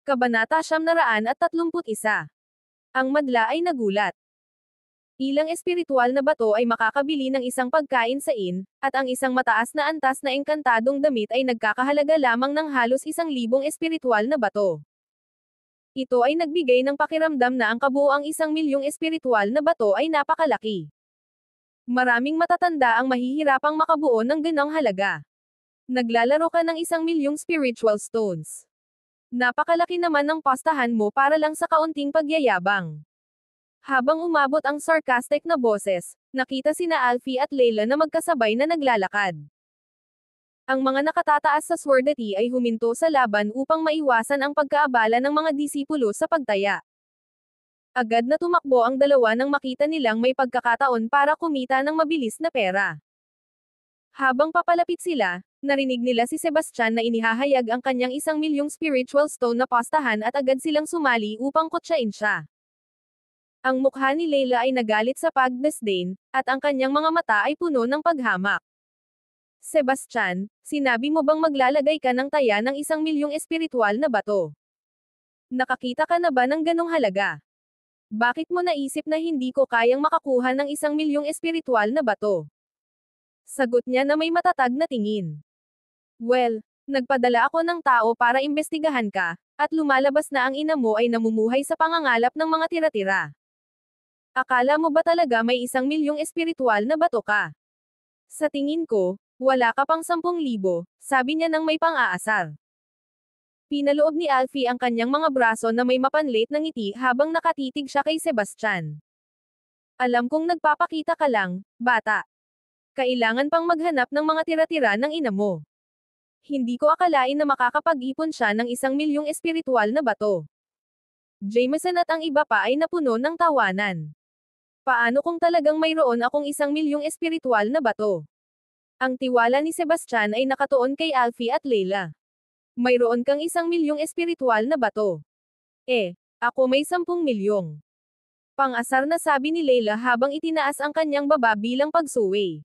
Kabanata 931. Ang madla ay nagulat. Ilang espiritual na bato ay makakabili ng isang pagkain sa inn, at ang isang mataas na antas na engkantadong damit ay nagkakahalaga lamang ng halos 1,000 espiritual na bato. Ito ay nagbigay ng pakiramdam na ang kabuuang 1,000,000 espiritual na bato ay napakalaki. Maraming matatanda ang mahihirapang makabuo ng ganong halaga. Naglalaro ka ng 1,000,000 spiritual stones. Napakalaki naman ng pastahan mo para lang sa kaunting pagyayabang. Habang umabot ang sarcastic na boses, nakita sina Alfie at Layla na magkasabay na naglalakad. Ang mga nakatataas sa swordati ay huminto sa laban upang maiwasan ang pagkaabala ng mga disipulo sa pagtaya. Agad na tumakbo ang dalawa nang makita nilang may pagkakataon para kumita ng mabilis na pera. Habang papalapit sila, narinig nila si Sebastian na inihahayag ang kanyang 1,000,000 spiritual stone na pastahan at agad silang sumali upang kutsain siya. Ang mukha ni Layla ay nagalit sa pagdesdain, at ang kanyang mga mata ay puno ng paghamak. Sebastian, sinabi mo bang maglalagay ka ng taya ng 1,000,000 espiritual na bato? Nakakita ka na ba ng ganong halaga? Bakit mo naisip na hindi ko kayang makakuha ng 1,000,000 espiritual na bato? Sagot niya na may matatag na tingin. Well, nagpadala ako ng tao para imbestigahan ka, at lumalabas na ang ina mo ay namumuhay sa pangangalap ng mga tira-tira. Akala mo ba talaga may 1,000,000 espiritual na bato ka? Sa tingin ko, wala ka pang 10,000, sabi niya nang may pang-aasar. Pinaloob ni Alfie ang kanyang mga braso na may mapanlit na ngiti habang nakatitig siya kay Sebastian. Alam kong nagpapakita ka lang, bata. Kailangan pang maghanap ng mga tira-tira ng ina mo. Hindi ko akalain na makakapag-ipon siya ng 1,000,000 espiritual na bato. Jameson at ang iba pa ay napuno ng tawanan. Paano kung talagang mayroon akong 1,000,000 espiritual na bato? Ang tiwala ni Sebastian ay nakatuon kay Alfie at Layla. Mayroon kang 1,000,000 espiritual na bato. Ako may 10,000,000. Pang-asar na sabi ni Layla habang itinaas ang kanyang baba bilang pagsuway.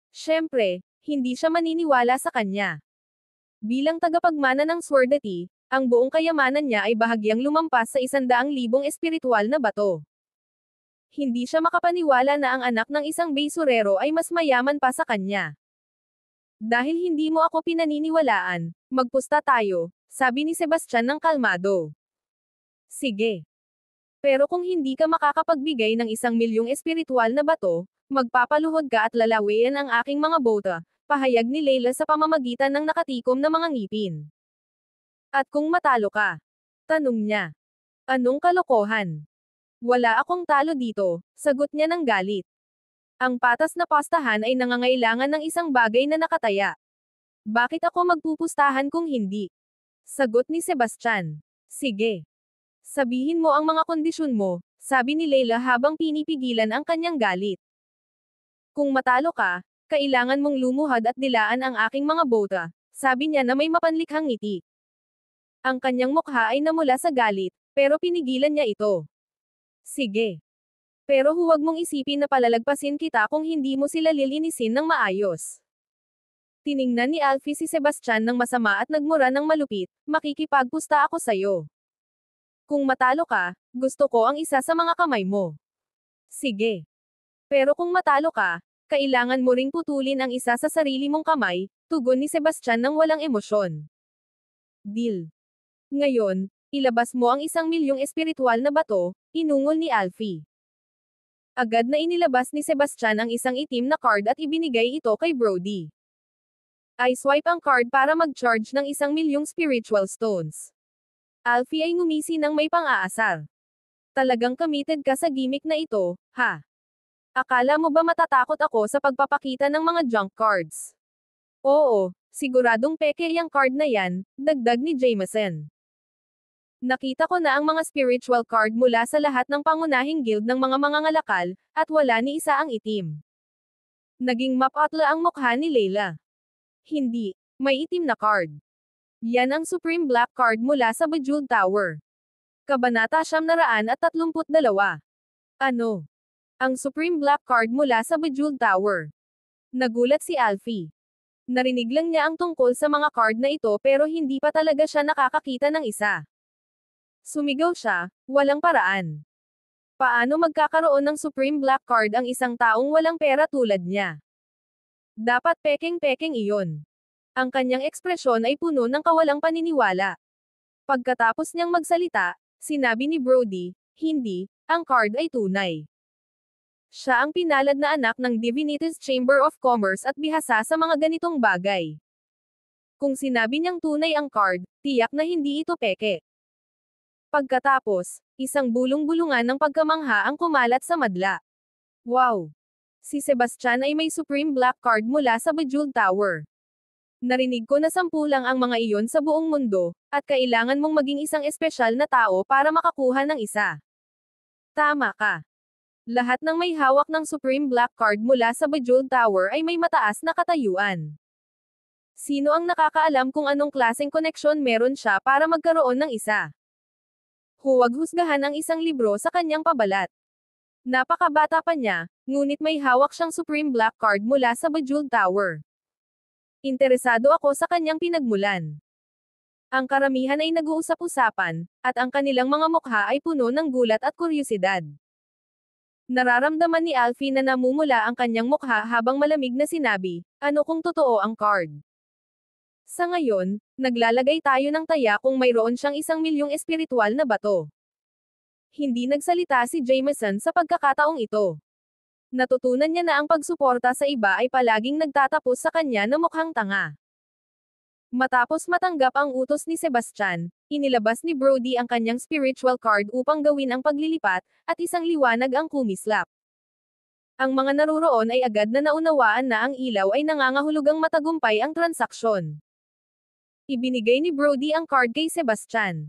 Siyempre, hindi siya maniniwala sa kanya. Bilang tagapagmana ng swordati, ang buong kayamanan niya ay bahagyang lumampas sa 100,000 espiritual na bato. Hindi siya makapaniwala na ang anak ng isang besurero ay mas mayaman pa sa kanya. Dahil hindi mo ako pinaniniwalaan, magpusta tayo, sabi ni Sebastian ng kalmado. Sige. Pero kung hindi ka makakapagbigay ng 1,000,000 espiritual na bato, magpapaluhod ka at lalawian ang aking mga bota, pahayag ni Layla sa pamamagitan ng nakatikom na mga ngipin. At kung matalo ka? Tanong niya. Anong kalokohan? Wala akong talo dito, sagot niya ng galit. Ang patas na pastahan ay nangangailangan ng isang bagay na nakataya. Bakit ako magpupustahan kung hindi? Sagot ni Sebastian. Sige. Sabihin mo ang mga kondisyon mo, sabi ni Layla habang pinipigilan ang kanyang galit. Kung matalo ka, kailangan mong lumuhad at dilaan ang aking mga bota, sabi niya na may mapanlikhang ngiti. Ang kanyang mukha ay namula sa galit, pero pinigilan niya ito. Sige. Pero huwag mong isipin na palalagpasin kita kung hindi mo sila lilinisin ng maayos. Tiningnan ni Alfie si Sebastian ng masama at nagmura ng malupit, makikipagpusta ako sayo. Kung matalo ka, gusto ko ang isa sa mga kamay mo. Sige. Pero kung matalo ka, kailangan mo ring putulin ang isa sa sarili mong kamay, tugon ni Sebastian ng walang emosyon. Deal. Ngayon, ilabas mo ang 1,000,000 espiritual na bato, inungol ni Alfie. Agad na inilabas ni Sebastian ang isang itim na card at ibinigay ito kay Brody. I-swipe ang card para mag-charge ng 1,000,000 spiritual stones. Alfie ay ngumisi ng may pang-aasar. Talagang committed ka sa gimmick na ito, ha? Akala mo ba matatakot ako sa pagpapakita ng mga junk cards? Oo, siguradong peke yung card na yan, dagdag ni Jameson. Nakita ko na ang mga spiritual card mula sa lahat ng pangunahing guild ng mga mangangalakal, at wala ni isa ang itim. Naging mapatla ang mukha ni Layla. Hindi, may itim na card. Yan ang Supreme Black Card mula sa Bejeweled Tower. Kabanata 932. Ano? Ang Supreme Black Card mula sa Bejeweled Tower. Nagulat si Alfie. Narinig lang niya ang tungkol sa mga card na ito pero hindi pa talaga siya nakakakita ng isa. Sumigaw siya, walang paraan. Paano magkakaroon ng Supreme Black Card ang isang taong walang pera tulad niya? Dapat pekeng-pekeng iyon. Ang kanyang ekspresyon ay puno ng kawalang paniniwala. Pagkatapos niyang magsalita, sinabi ni Brody, hindi, ang card ay tunay. Siya ang pinalad na anak ng Divinity's Chamber of Commerce at bihasa sa mga ganitong bagay. Kung sinabi niyang tunay ang card, tiyak na hindi ito peke. Pagkatapos, isang bulong-bulungan ng pagkamangha ang kumalat sa madla. Wow! Si Sebastian ay may Supreme Black Card mula sa Bejeweled Tower. Narinig ko na 10 lang ang mga iyon sa buong mundo, at kailangan mong maging isang espesyal na tao para makakuha ng isa. Tama ka. Lahat ng may hawak ng Supreme Black Card mula sa Bejeweled Tower ay may mataas na katayuan. Sino ang nakakaalam kung anong klaseng koneksyon meron siya para magkaroon ng isa? Huwag husgahan ang isang libro sa kanyang pabalat. Napakabata pa niya, ngunit may hawak siyang Supreme Black Card mula sa Bejeweled Tower. Interesado ako sa kanyang pinagmulan. Ang karamihan ay nag-uusap-usapan, at ang kanilang mga mukha ay puno ng gulat at kuryosidad. Nararamdaman ni Alfie na namumula ang kanyang mukha habang malamig na sinabi, ano kung totoo ang card? Sa ngayon, naglalagay tayo ng taya kung mayroon siyang 1,000,000 espiritual na bato. Hindi nagsalita si Jameson sa pagkakataong ito. Natutunan niya na ang pagsuporta sa iba ay palaging nagtatapos sa kanya na mukhang tanga. Matapos matanggap ang utos ni Sebastian, inilabas ni Brody ang kanyang spiritual card upang gawin ang paglilipat, at isang liwanag ang kumislap. Ang mga naruroon ay agad na naunawaan na ang ilaw ay nangangahulugang matagumpay ang transaksyon. Ibinigay ni Brody ang card kay Sebastian.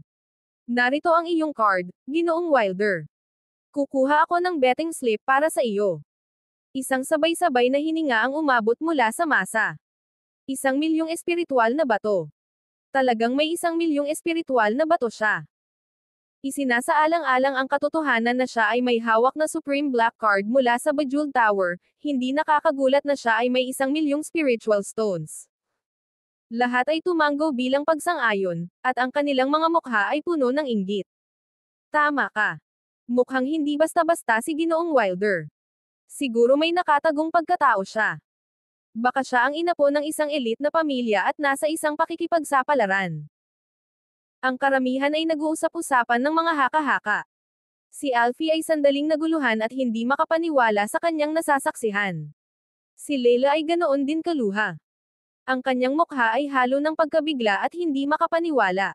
Narito ang iyong card, Ginoong Wilder. Kukuha ako ng betting slip para sa iyo. Isang sabay-sabay na hininga ang umabot mula sa masa. 1,000,000 espiritual na bato. Talagang may 1,000,000 espiritual na bato siya. Isinasaalang-alang ang katotohanan na siya ay may hawak na Supreme Black Card mula sa Bejeweled Tower, hindi nakakagulat na siya ay may 1,000,000 spiritual stones. Lahat ay tumango bilang pagsang-ayon, at ang kanilang mga mukha ay puno ng inggit. Tama ka. Mukhang hindi basta-basta si Ginoong Wilder. Siguro may nakatagong pagkatao siya. Baka siya ang inapo ng isang elite na pamilya at nasa isang pakikipagsapalaran. Ang karamihan ay nag-uusap-usapan ng mga haka-haka. Si Alfie ay sandaling naguluhan at hindi makapaniwala sa kanyang nasasaksihan. Si Leila ay ganoon din kaluha. Ang kanyang mukha ay halo ng pagkabigla at hindi makapaniwala.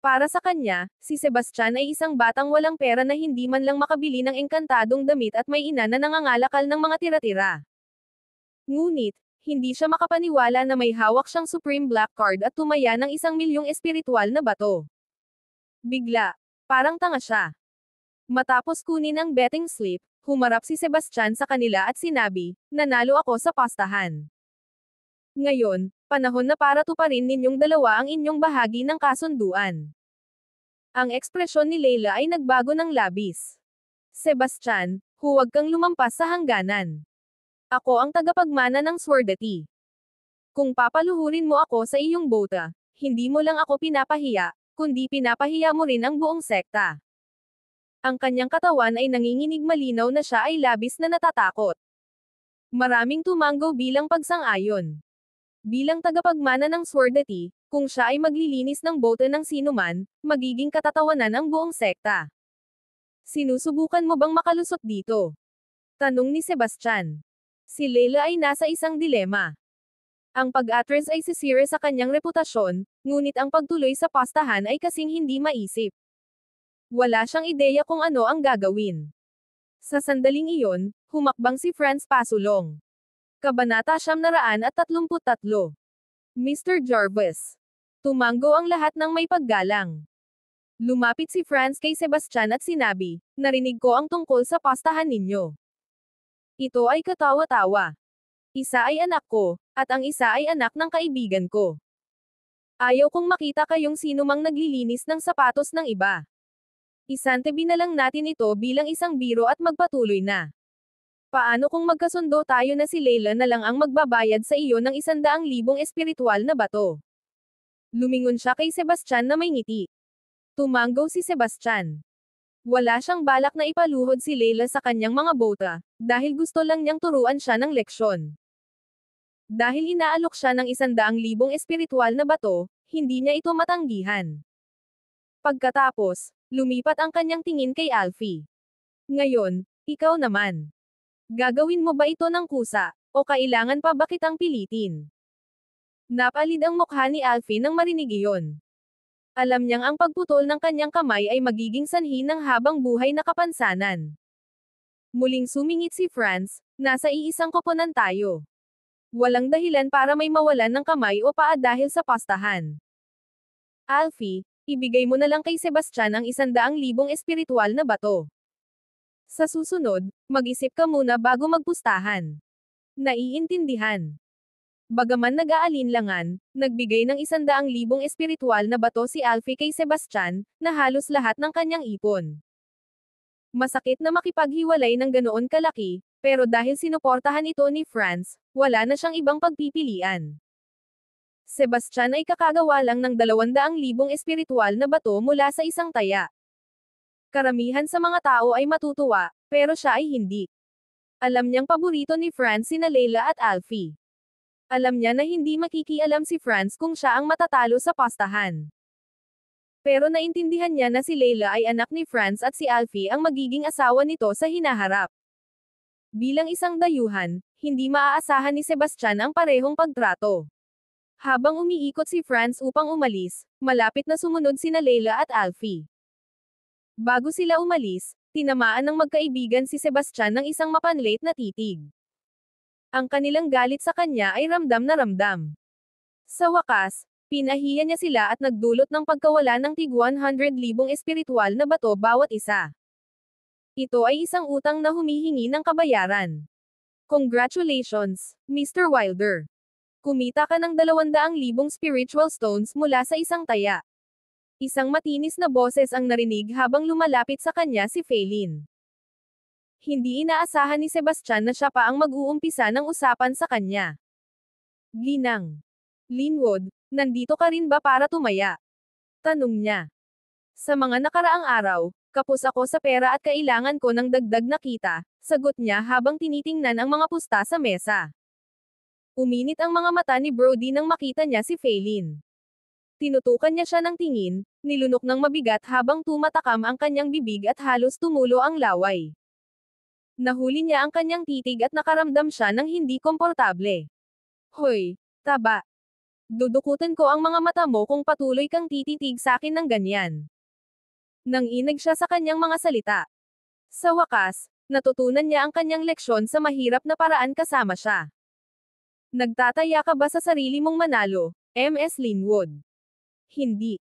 Para sa kanya, si Sebastian ay isang batang walang pera na hindi man lang makabili ng engkantadong damit at may ina na nangangalakal ng mga tira-tira. Ngunit, hindi siya makapaniwala na may hawak siyang Supreme Black Card at tumaya ng 1,000,000 espiritual na bato. Bigla, parang tanga siya. Matapos kunin ang betting slip, humarap si Sebastian sa kanila at sinabi, nanalo ako sa pastahan. Ngayon, panahon na para tuparin ninyong dalawa ang inyong bahagi ng kasunduan. Ang ekspresyon ni Leila ay nagbago ng labis. Sebastian, huwag kang lumampas sa hangganan. Ako ang tagapagmana ng Swordati. Kung papaluhurin mo ako sa iyong bota, hindi mo lang ako pinapahiya, kundi pinapahiya mo rin ang buong sekta. Ang kanyang katawan ay nanginginig malinaw na siya ay labis na natatakot. Maraming tumango bilang pagsang-ayon. Bilang tagapagmana ng Swordati, kung siya ay maglilinis ng bote ng sinuman, magiging katatawanan ang buong sekta. Sinusubukan mo bang makalusot dito? Tanong ni Sebastian. Si Leila ay nasa isang dilema. Ang pag-atras ay sisira sa kanyang reputasyon, ngunit ang pagtuloy sa pastahan ay kasing hindi maisip. Wala siyang ideya kung ano ang gagawin. Sa sandaling iyon, humakbang si Franz pasulong. Kabanata 933. Mr. Jarvis. Tumango ang lahat ng may paggalang. Lumapit si Franz kay Sebastian at sinabi, narinig ko ang tungkol sa pastahan ninyo. Ito ay katawa-tawa. Isa ay anak ko, at ang isa ay anak ng kaibigan ko. Ayaw kong makita kayong sinumang naglilinis ng sapatos ng iba. Isantabi na lang natin ito bilang isang biro at magpatuloy na. Paano kung magkasundo tayo na si Leila na lang ang magbabayad sa iyo ng 100,000 espiritual na bato? Lumingon siya kay Sebastian na may ngiti. Tumango si Sebastian. Wala siyang balak na ipaluhod si Leila sa kanyang mga bota, dahil gusto lang niyang turuan siya ng leksyon. Dahil inaalok siya ng 100,000 espiritual na bato, hindi niya ito matanggihan. Pagkatapos, lumipat ang kanyang tingin kay Alfie. Ngayon, ikaw naman. Gagawin mo ba ito ng kusa, o kailangan pa ba kitang pilitin? Napalid ang mukha ni Alfie nang marinig iyon. Alam niyang ang pagputol ng kanyang kamay ay magiging sanhi ng habang buhay na kapansanan. Muling sumingit si Franz, nasa iisang koponan tayo. Walang dahilan para may mawalan ng kamay o paa dahil sa pastahan. Alfie, ibigay mo na lang kay Sebastian ang 100,000 espiritual na bato. Sa susunod, mag-isip ka muna bago magpustahan. Naiintindihan. Bagaman nag-aalinlangan, nagbigay ng 100,000 espiritual na bato si Alfie kay Sebastian, na halos lahat ng kanyang ipon. Masakit na makipaghiwalay ng ganoon kalaki, pero dahil sinuportahan ito ni Franz, wala na siyang ibang pagpipilian. Sebastian ay kakagawa lang ng 200,000 espiritual na bato mula sa isang taya. Karamihan sa mga tao ay matutuwa, pero siya ay hindi. Alam niyang paborito ni Franz sina Leila at Alfie. Alam niya na hindi makikialam si Franz kung siya ang matatalo sa pastahan. Pero naintindihan niya na si Leila ay anak ni Franz at si Alfie ang magiging asawa nito sa hinaharap. Bilang isang dayuhan, hindi maaasahan ni Sebastian ang parehong pagtrato. Habang umiikot si Franz upang umalis, malapit na sumunod sina Leila at Alfie. Bago sila umalis, tinamaan ng magkaibigan si Sebastian ng isang mapanlate na titig. Ang kanilang galit sa kanya ay ramdam na ramdam. Sa wakas, pinahiya niya sila at nagdulot ng pagkawala ng tig 100,000 espiritual na bato bawat isa. Ito ay isang utang na humihingi ng kabayaran. Congratulations, Mr. Wilder. Kumita ka ng 200,000 spiritual stones mula sa isang taya. Isang matinis na boses ang narinig habang lumalapit sa kanya si Phelan. Hindi inaasahan ni Sebastian na siya pa ang mag-uumpisa ng usapan sa kanya. Ginang. Linwood, nandito ka rin ba para tumaya? Tanong niya. Sa mga nakaraang araw, kapos ako sa pera at kailangan ko ng dagdag na kita, sagot niya habang tinitingnan ang mga pusta sa mesa. Uminit ang mga mata ni Brody nang makita niya si Phelan. Tinutukan niya siya ng tingin, nilunok ng mabigat habang tumatakam ang kanyang bibig at halos tumulo ang laway. Nahuli niya ang kanyang titig at nakaramdam siya ng hindi komportable. Hoy, taba. Dudukutin ko ang mga mata mo kung patuloy kang tititig sa akin ng ganyan. Nanginig siya sa kanyang mga salita. Sa wakas, natutunan niya ang kanyang leksyon sa mahirap na paraan kasama siya. Nagtataya ka ba sa sarili mong manalo, Ms. Linwood? Hindi.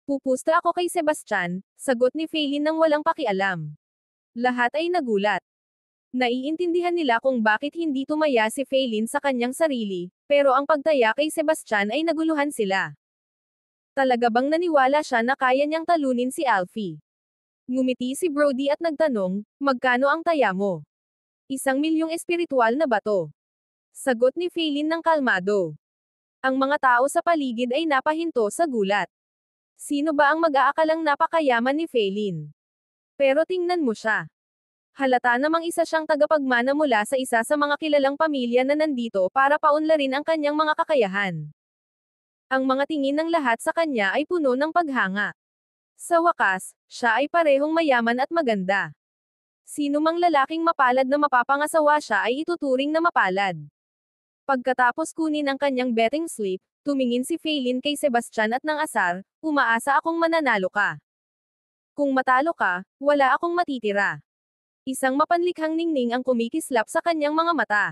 Pupusta ako kay Sebastian, sagot ni Phelan nang walang pakialam. Lahat ay nagulat. Naiintindihan nila kung bakit hindi tumaya si Phelan sa kanyang sarili, pero ang pagtaya kay Sebastian ay naguluhan sila. Talaga bang naniwala siya na kaya niyang talunin si Alfie? Ngumiti si Brody at nagtanong, magkano ang taya mo? 1,000,000 espiritual na bato. Sagot ni Phelan ng kalmado. Ang mga tao sa paligid ay napahinto sa gulat. Sino ba ang mag-aakalang napakayaman ni Phelan? Pero tingnan mo siya. Halata namang isa siyang tagapagmana mula sa isa sa mga kilalang pamilya na nandito para paunlarin ang kanyang mga kakayahan. Ang mga tingin ng lahat sa kanya ay puno ng paghanga. Sa wakas, siya ay parehong mayaman at maganda. Sino mang lalaking mapalad na mapapangasawa siya ay ituturing na mapalad. Pagkatapos kunin ang kanyang betting slip, tumingin si Phelan kay Sebastian at ng asar, umaasa akong mananalo ka. Kung matalo ka, wala akong matitira. Isang mapanlikhang ningning ang kumikislap sa kanyang mga mata.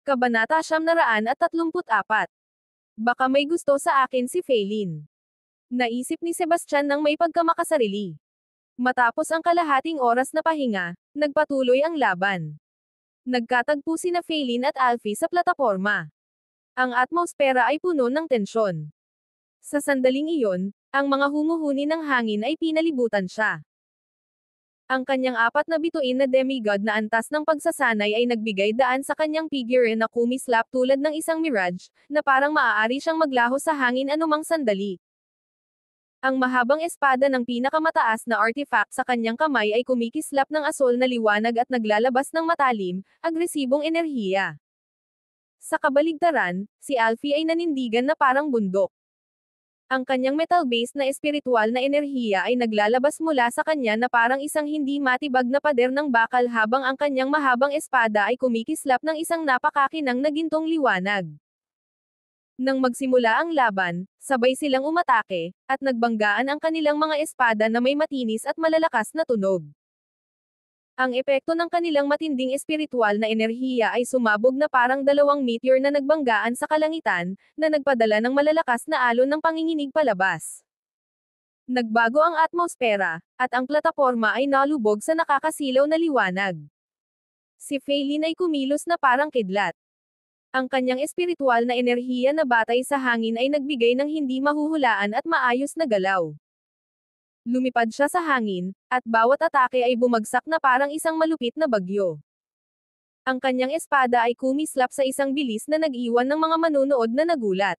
Kabanata 934. Baka may gusto sa akin si Phelan. Naisip ni Sebastian nang may pagkamakasarili. Matapos ang kalahating oras na pahinga, nagpatuloy ang laban. Nagkatagpo sina Phelan at Alfie sa plataporma. Ang atmosfera ay puno ng tensyon. Sa sandaling iyon, ang mga humuhuni ng hangin ay pinalibutan siya. Ang kanyang 4 na bituin na demigod na antas ng pagsasanay ay nagbigay daan sa kanyang figure na kumislap tulad ng isang mirage, na parang maaari siyang maglaho sa hangin anumang sandali. Ang mahabang espada ng pinakamataas na artifact sa kanyang kamay ay kumikislap ng asol na liwanag at naglalabas ng matalim, agresibong enerhiya. Sa kabaligtaran, si Alfie ay nanindigan na parang bundok. Ang kanyang metal-based na espiritual na enerhiya ay naglalabas mula sa kanya na parang isang hindi matibag na pader ng bakal habang ang kanyang mahabang espada ay kumikislap ng isang napakakinang na gintong liwanag. Nang magsimula ang laban, sabay silang umatake, at nagbanggaan ang kanilang mga espada na may matinis at malalakas na tunog. Ang epekto ng kanilang matinding espiritual na enerhiya ay sumabog na parang dalawang meteor na nagbanggaan sa kalangitan, na nagpadala ng malalakas na alon ng panginginig palabas. Nagbago ang atmosfera, at ang plataporma ay nalubog sa nakakasilaw na liwanag. Si Feilin ay kumilos na parang kidlat. Ang kanyang espiritual na enerhiya na batay sa hangin ay nagbigay ng hindi mahuhulaan at maayos na galaw. Lumipad siya sa hangin, at bawat atake ay bumagsak na parang isang malupit na bagyo. Ang kanyang espada ay kumislap sa isang bilis na nag-iwan ng mga manunood na nagulat.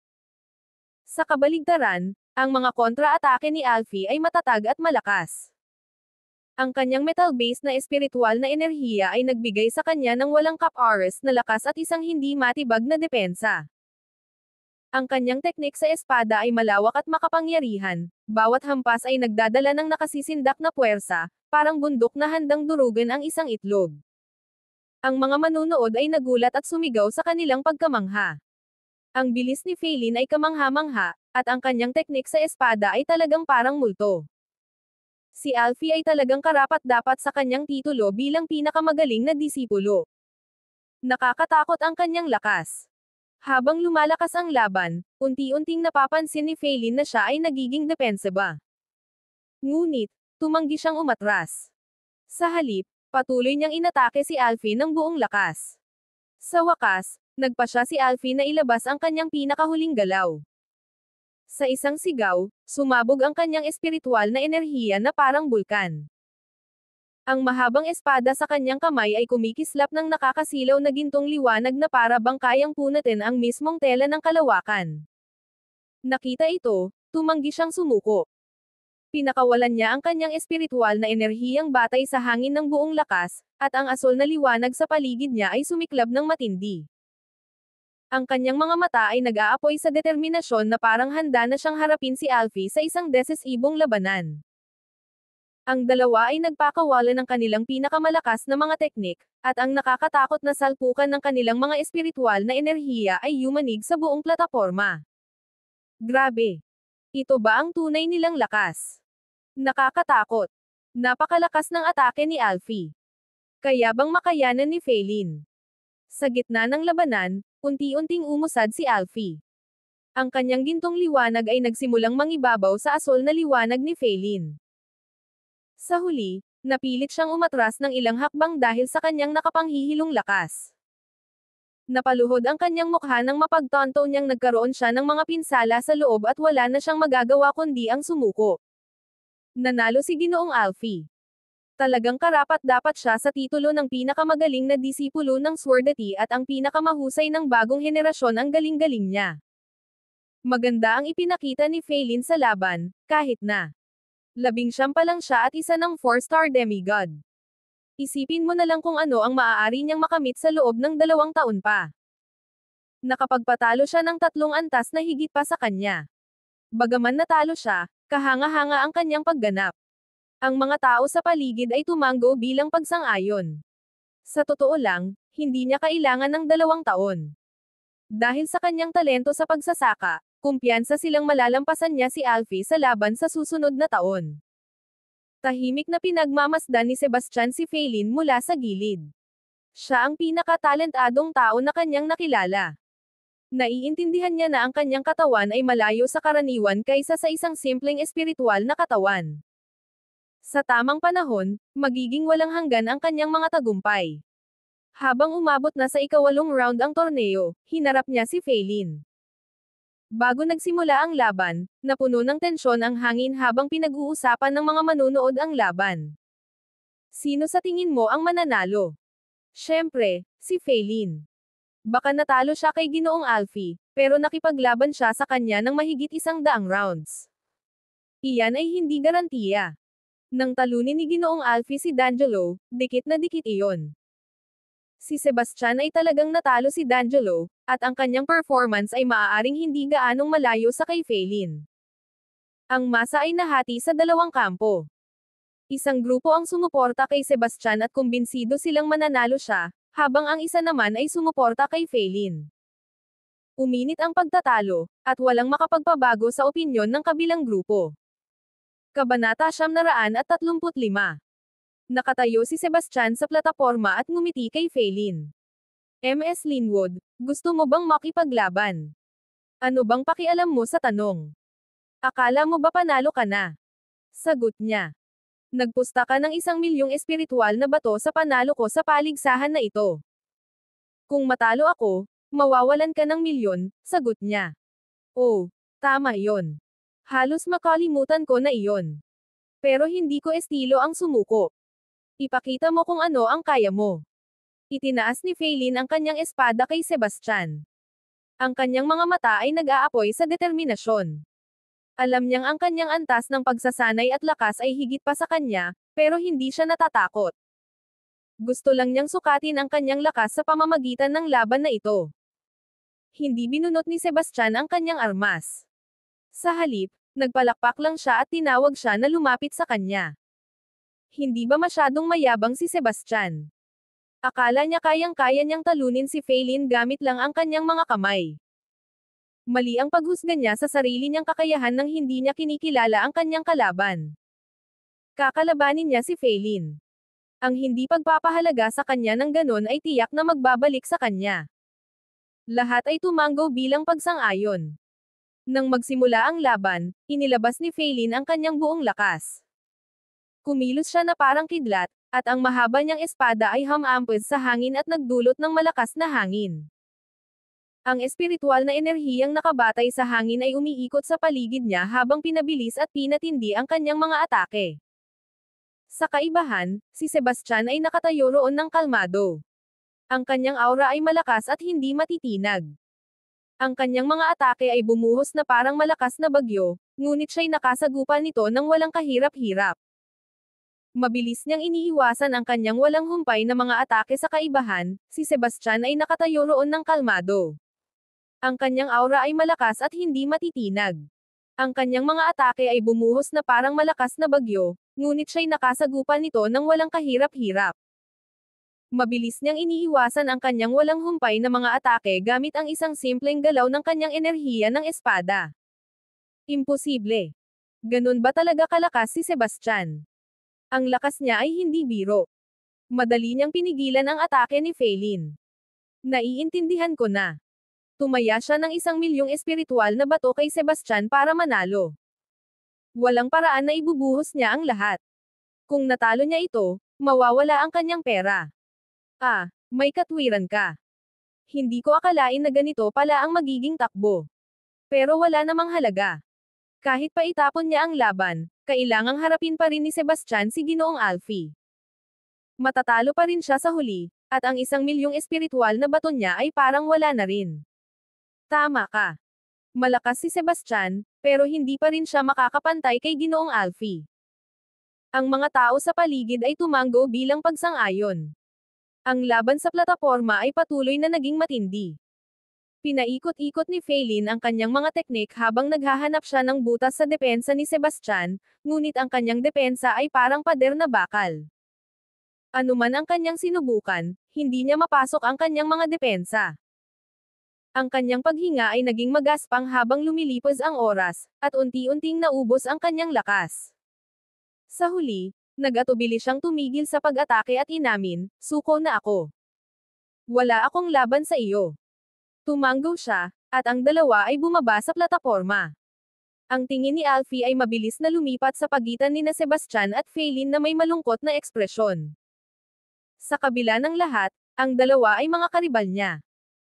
Sa kabaligtaran, ang mga kontra-atake ni Alfie ay matatag at malakas. Ang kanyang metal-based na espiritual na enerhiya ay nagbigay sa kanya ng walang kap-oras na lakas at isang hindi matibag na depensa. Ang kanyang teknik sa espada ay malawak at makapangyarihan, bawat hampas ay nagdadala ng nakasisindak na puwersa, parang bundok na handang durugan ang isang itlog. Ang mga manunood ay nagulat at sumigaw sa kanilang pagkamangha. Ang bilis ni Feilin ay kamangha-mangha, at ang kanyang teknik sa espada ay talagang parang multo. Si Alfie ay talagang karapat-dapat sa kanyang titulo bilang pinakamagaling na disipulo. Nakakatakot ang kanyang lakas. Habang lumalakas ang laban, unti-unting napapansin ni Feilin na siya ay nagiging depensiba. Ngunit, tumanggi siyang umatras. Sa halip, patuloy niyang inatake si Alfie ng buong lakas. Sa wakas, nagpa siya si Alfie na ilabas ang kanyang pinakahuling galaw. Sa isang sigaw, sumabog ang kanyang espiritual na enerhiya na parang bulkan. Ang mahabang espada sa kanyang kamay ay kumikislap ng nakakasilaw na gintong liwanag na para bang kayang punatin ang mismong tela ng kalawakan. Nakita ito, tumanggi siyang sumuko. Pinakawalan niya ang kanyang espiritual na enerhiyang batay sa hangin ng buong lakas, at ang asol na liwanag sa paligid niya ay sumiklab ng matindi. Ang kanyang mga mata ay nag-aapoy sa determinasyon na parang handa na siyang harapin si Alfie sa isang desisibong labanan. Ang dalawa ay nagpakawala ng kanilang pinakamalakas na mga teknik, at ang nakakatakot na salpukan ng kanilang mga espiritual na enerhiya ay yumanig sa buong plataporma. Grabe! Ito ba ang tunay nilang lakas? Nakakatakot! Napakalakas ng atake ni Alfie. Kaya bang makayanan ni Feilin? Sa gitna ng labanan, unti-unting umusad si Alfie. Ang kanyang gintong liwanag ay nagsimulang mangibabaw sa asol na liwanag ni Feilin. Sa huli, napilit siyang umatras ng ilang hakbang dahil sa kanyang nakapanghihilong lakas. Napaluhod ang kanyang mukha nang mapagtanto niyang nagkaroon siya ng mga pinsala sa loob at wala na siyang magagawa kundi ang sumuko. Nanalo si Ginoong Alfie. Talagang karapat-dapat siya sa titulo ng pinakamagaling na disipulo ng Swordati at ang pinakamahusay ng bagong henerasyon. Ang galing-galing niya. Maganda ang ipinakita ni Feilin sa laban, kahit na 19 pa lang siya at isa ng 4-star demigod. Isipin mo na lang kung ano ang maaari niyang makamit sa loob ng 2 taon pa. Nakapagpatalo siya ng 3 antas na higit pa sa kanya. Bagaman natalo siya, kahanga-hanga ang kanyang pagganap. Ang mga tao sa paligid ay tumanggo bilang pagsang-ayon. Sa totoo lang, hindi niya kailangan ng 2 taon. Dahil sa kanyang talento sa pagsasaka, kumpiyansa silang malalampasan niya si Alfie sa laban sa susunod na taon. Tahimik na pinagmamasdan ni Sebastian si Feilin mula sa gilid. Siya ang pinaka-talentadong tao na kanyang nakilala. Naiintindihan niya na ang kanyang katawan ay malayo sa karaniwan kaysa sa isang simpleng espiritual na katawan. Sa tamang panahon, magiging walang hanggan ang kanyang mga tagumpay. Habang umabot na sa ika-8 round ang torneo, hinarap niya si Feilin. Bago nagsimula ang laban, napuno ng tensyon ang hangin habang pinag-uusapan ng mga manunood ang laban. Sino sa tingin mo ang mananalo? Siyempre, si Feilin. Baka natalo siya kay Ginoong Alfie, pero nakipaglaban siya sa kanya ng mahigit 100 rounds. Iyan ay hindi garantiya. Nang talunin ni Ginoong Alfie si D'Angelo, dikit na dikit iyon. Si Sebastian ay talagang natalo si D'Angelo, at ang kanyang performance ay maaaring hindi gaanong malayo sa kay Feilin. Ang masa ay nahati sa dalawang kampo. Isang grupo ang sumuporta kay Sebastian at kumbinsido silang mananalo siya, habang ang isa naman ay sumuporta kay Feilin. Uminit ang pagtatalo, at walang makapagpabago sa opinyon ng kabilang grupo. Kabanata 935. Nakatayo si Sebastian sa plataporma at ngumiti kay Feilin. MS Linwood, gusto mo bang makipaglaban? Ano bang pakialam mo sa tanong? Akala mo ba panalo ka na? Sagot niya. Nagpusta ka ng 1,000,000 espiritual na bato sa panalo ko sa paligsahan na ito. Kung matalo ako, mawawalan ka ng milyon, sagot niya. Oh, tama iyon. Halos makalimutan ko na iyon. Pero hindi ko estilo ang sumuko. Ipakita mo kung ano ang kaya mo. Itinaas ni Feilin ang kanyang espada kay Sebastian. Ang kanyang mga mata ay nag-aapoy sa determinasyon. Alam niyang ang kanyang antas ng pagsasanay at lakas ay higit pa sa kanya, pero hindi siya natatakot. Gusto lang niyang sukatin ang kanyang lakas sa pamamagitan ng laban na ito. Hindi binunot ni Sebastian ang kanyang armas. Sa halip, nagpalakpak lang siya at tinawag siya na lumapit sa kanya. Hindi ba masyadong mayabang si Sebastian? Akala niya kayang-kaya niyang talunin si Feilin gamit lang ang kanyang mga kamay. Mali ang paghusga niya sa sarili niyang kakayahan nang hindi niya kinikilala ang kanyang kalaban. Kakalabanin niya si Feilin. Ang hindi pagpapahalaga sa kanya ng ganon ay tiyak na magbabalik sa kanya. Lahat ay tumango bilang pagsang-ayon. Nang magsimula ang laban, inilabas ni Feilin ang kanyang buong lakas. Kumilos siya na parang kidlat, at ang mahaba niyang espada ay humampos sa hangin at nagdulot ng malakas na hangin. Ang espiritual na enerhiyang nakabatay sa hangin ay umiikot sa paligid niya habang pinabilis at pinatindi ang kanyang mga atake. Sa kaibahan, si Sebastian ay nakatayo roon ng kalmado. Ang kanyang aura ay malakas at hindi matitinag. Ang kanyang mga atake ay bumuhos na parang malakas na bagyo, ngunit siya'y nakasagupan nito ng walang kahirap-hirap. Mabilis niyang iniiwasan ang kanyang walang humpay na mga atake sa kaibahan, si Sebastian ay nakatayo roon ng kalmado. Ang kanyang aura ay malakas at hindi matitinag. Ang kanyang mga atake ay bumuhos na parang malakas na bagyo, ngunit siya'y nakasagupan nito ng walang kahirap-hirap. Mabilis niyang iniiwasan ang kanyang walang humpay na mga atake gamit ang isang simpleng galaw ng kanyang enerhiya ng espada. Imposible. Ganun ba talaga kalakas si Sebastian? Ang lakas niya ay hindi biro. Madali niyang pinigilan ang atake ni Feilin. Naiintindihan ko na. Tumaya siya ng 1,000,000 espiritual na bato kay Sebastian para manalo. Walang paraan na ibubuhos niya ang lahat. Kung natalo niya ito, mawawala ang kanyang pera. Ah, may katwiran ka. Hindi ko akalain na ganito pala ang magiging takbo. Pero wala namang halaga. Kahit pa itapon niya ang laban, kailangang harapin pa rin ni Sebastian si Ginoong Alfie. Matatalo pa rin siya sa huli, at ang 1,000,000 espiritual na bato niya ay parang wala na rin. Tama ka. Malakas si Sebastian, pero hindi pa rin siya makakapantay kay Ginoong Alfie. Ang mga tao sa paligid ay tumango bilang pagsang-ayon. Ang laban sa plataporma ay patuloy na naging matindi. Pinaikot-ikot ni Feilin ang kanyang mga teknik habang naghahanap siya ng butas sa depensa ni Sebastian, ngunit ang kanyang depensa ay parang pader na bakal. Ano man ang kanyang sinubukan, hindi niya mapasok ang kanyang mga depensa. Ang kanyang paghinga ay naging magaspang habang lumilipas ang oras, at unti-unting naubos ang kanyang lakas. Sa huli, nag-atubili siyang tumigil sa pag-atake at inamin, suko na ako. Wala akong laban sa iyo. Tumango siya, at ang dalawa ay bumaba sa plataporma. Ang tingin ni Alfie ay mabilis na lumipat sa pagitan ni na Sebastian at Feilin na may malungkot na ekspresyon. Sa kabila ng lahat, ang dalawa ay mga karibal niya.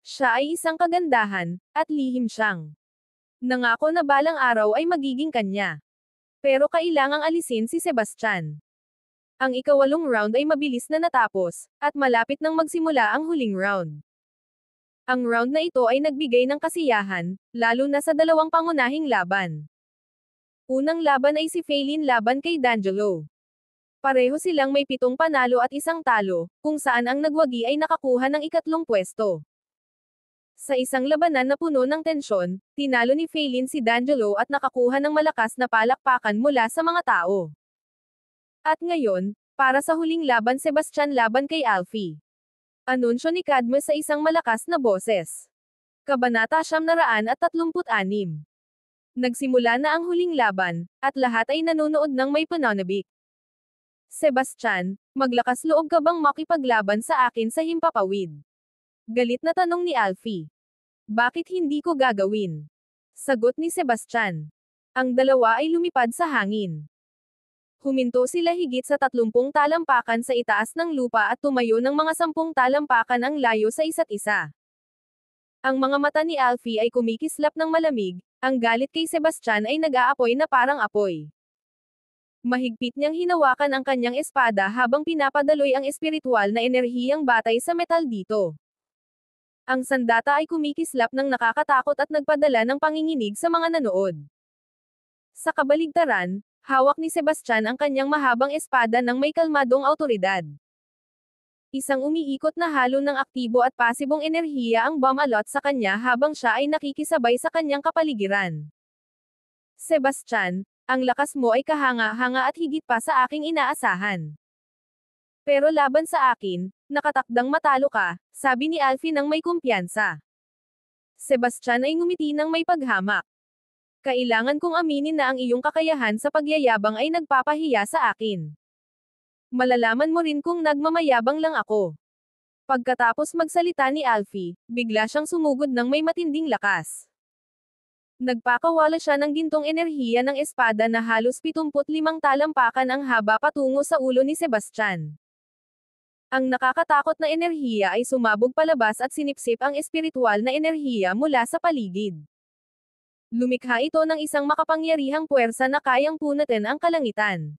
Siya ay isang kagandahan, at lihim siyang. Nangako na balang araw ay magiging kanya. Pero kailangang alisin si Sebastian. Ang ika-8 round ay mabilis na natapos, at malapit nang magsimula ang huling round. Ang round na ito ay nagbigay ng kasiyahan, lalo na sa dalawang pangunahing laban. Unang laban ay si Feilin laban kay D'Angelo. Pareho silang may 7 panalo at 1 talo, kung saan ang nagwagi ay nakakuha ng ikatlong pwesto. Sa isang labanan na puno ng tensyon, tinalo ni Feilin si D'Angelo at nakakuha ng malakas na palakpakan mula sa mga tao. At ngayon, para sa huling laban Sebastian laban kay Alfie. Anunsyo ni Cadmus sa isang malakas na boses. Kabanata 936. Nagsimula na ang huling laban, at lahat ay nanonood ng may pananabik. Sebastian, maglakas loob ka bang makipaglaban sa akin sa himpapawid? Galit na tanong ni Alfie. Bakit hindi ko gagawin? Sagot ni Sebastian. Ang dalawa ay lumipad sa hangin. Huminto sila higit sa 30 talampakan sa itaas ng lupa at tumayo ng mga 10 talampakan ang layo sa isa't isa. Ang mga mata ni Alfie ay kumikislap ng malamig, ang galit kay Sebastian ay nag-aapoy na parang apoy. Mahigpit niyang hinawakan ang kanyang espada habang pinapadaloy ang espiritual na enerhiyang batay sa metal dito. Ang sandata ay kumikislap ng nakakatakot at nagpadala ng panginginig sa mga nanood. Sa kabaligtaran, hawak ni Sebastian ang kanyang mahabang espada ng may kalmadong awtoridad. Isang umiikot na halo ng aktibo at pasibong enerhiya ang bumalot sa kanya habang siya ay nakikisabay sa kanyang kapaligiran. Sebastian, ang lakas mo ay kahanga-hanga at higit pa sa aking inaasahan. Pero laban sa akin, nakatakdang matalo ka, sabi ni Alfie nang may kumpiyansa. Sebastian ay ngumiti ng may paghamak. Kailangan kong aminin na ang iyong kakayahan sa pagyayabang ay nagpapahiya sa akin. Malalaman mo rin kung nagmamayabang lang ako. Pagkatapos magsalita ni Alfie, bigla siyang sumugod ng may matinding lakas. Nagpakawala siya ng gintong enerhiya ng espada na halos 75 talampakan ang haba patungo sa ulo ni Sebastian. Ang nakakatakot na enerhiya ay sumabog palabas at sinipsip ang espiritual na enerhiya mula sa paligid. Lumikha ito ng isang makapangyarihang puwersa na kayang punatin ang kalangitan.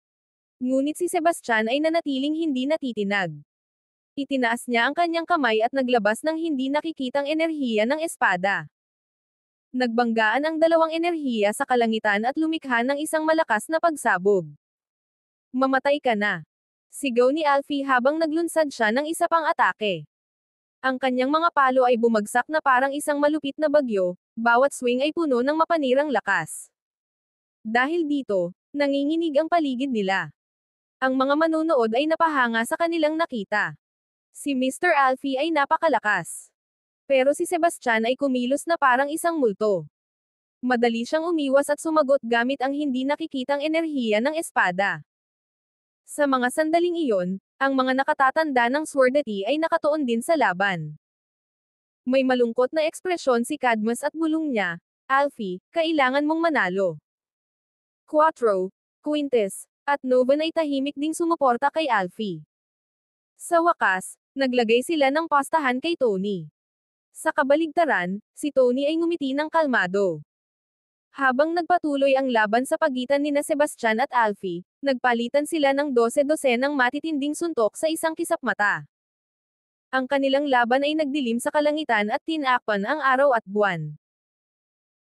Ngunit si Sebastian ay nanatiling hindi natitinag. Itinaas niya ang kanyang kamay at naglabas ng hindi nakikitang enerhiya ng espada. Nagbanggaan ang dalawang enerhiya sa kalangitan at lumikha ng isang malakas na pagsabog. Mamatay ka na. Sigaw ni Alfie habang naglunsad siya ng isa pang atake. Ang kanyang mga palo ay bumagsak na parang isang malupit na bagyo, bawat swing ay puno ng mapanirang lakas. Dahil dito, nanginginig ang paligid nila. Ang mga manunood ay napahanga sa kanilang nakita. Si Mr. Alfie ay napakalakas. Pero si Sebastian ay kumilos na parang isang multo. Madali siyang umiwas at sumagot gamit ang hindi nakikitang enerhiya ng espada. Sa mga sandaling iyon, ang mga nakatatanda ng Swordati ay nakatuon din sa laban. May malungkot na ekspresyon si Cadmus at bulong niya, Alfie, kailangan mong manalo. Quattro, Quintes, at Novan ay tahimik ding sumuporta kay Alfie. Sa wakas, naglagay sila ng pastahan kay Tony. Sa kabaligtaran, si Tony ay ngumiti ng kalmado. Habang nagpatuloy ang laban sa pagitan nina Sebastian at Alfie, nagpalitan sila ng 12-12 ng matitinding suntok sa isang kisap mata. Ang kanilang laban ay nagdilim sa kalangitan at tinakpan ang araw at buwan.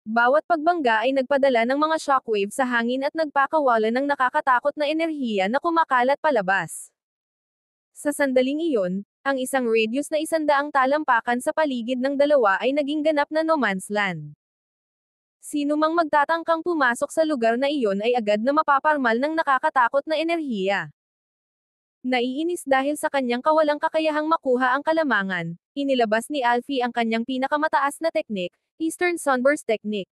Bawat pagbangga ay nagpadala ng mga shockwave sa hangin at nagpakawala ng nakakatakot na enerhiya na kumakalat palabas. Sa sandaling iyon, ang isang radius na 100 talampakan sa paligid ng dalawa ay naging ganap na no man's land. Sino mang magtatangkang pumasok sa lugar na iyon ay agad na mapaparmal ng nakakatakot na enerhiya. Naiinis dahil sa kanyang kawalang kakayahang makuha ang kalamangan, inilabas ni Alfie ang kanyang pinakamataas na teknik, Eastern Sunburst Technique.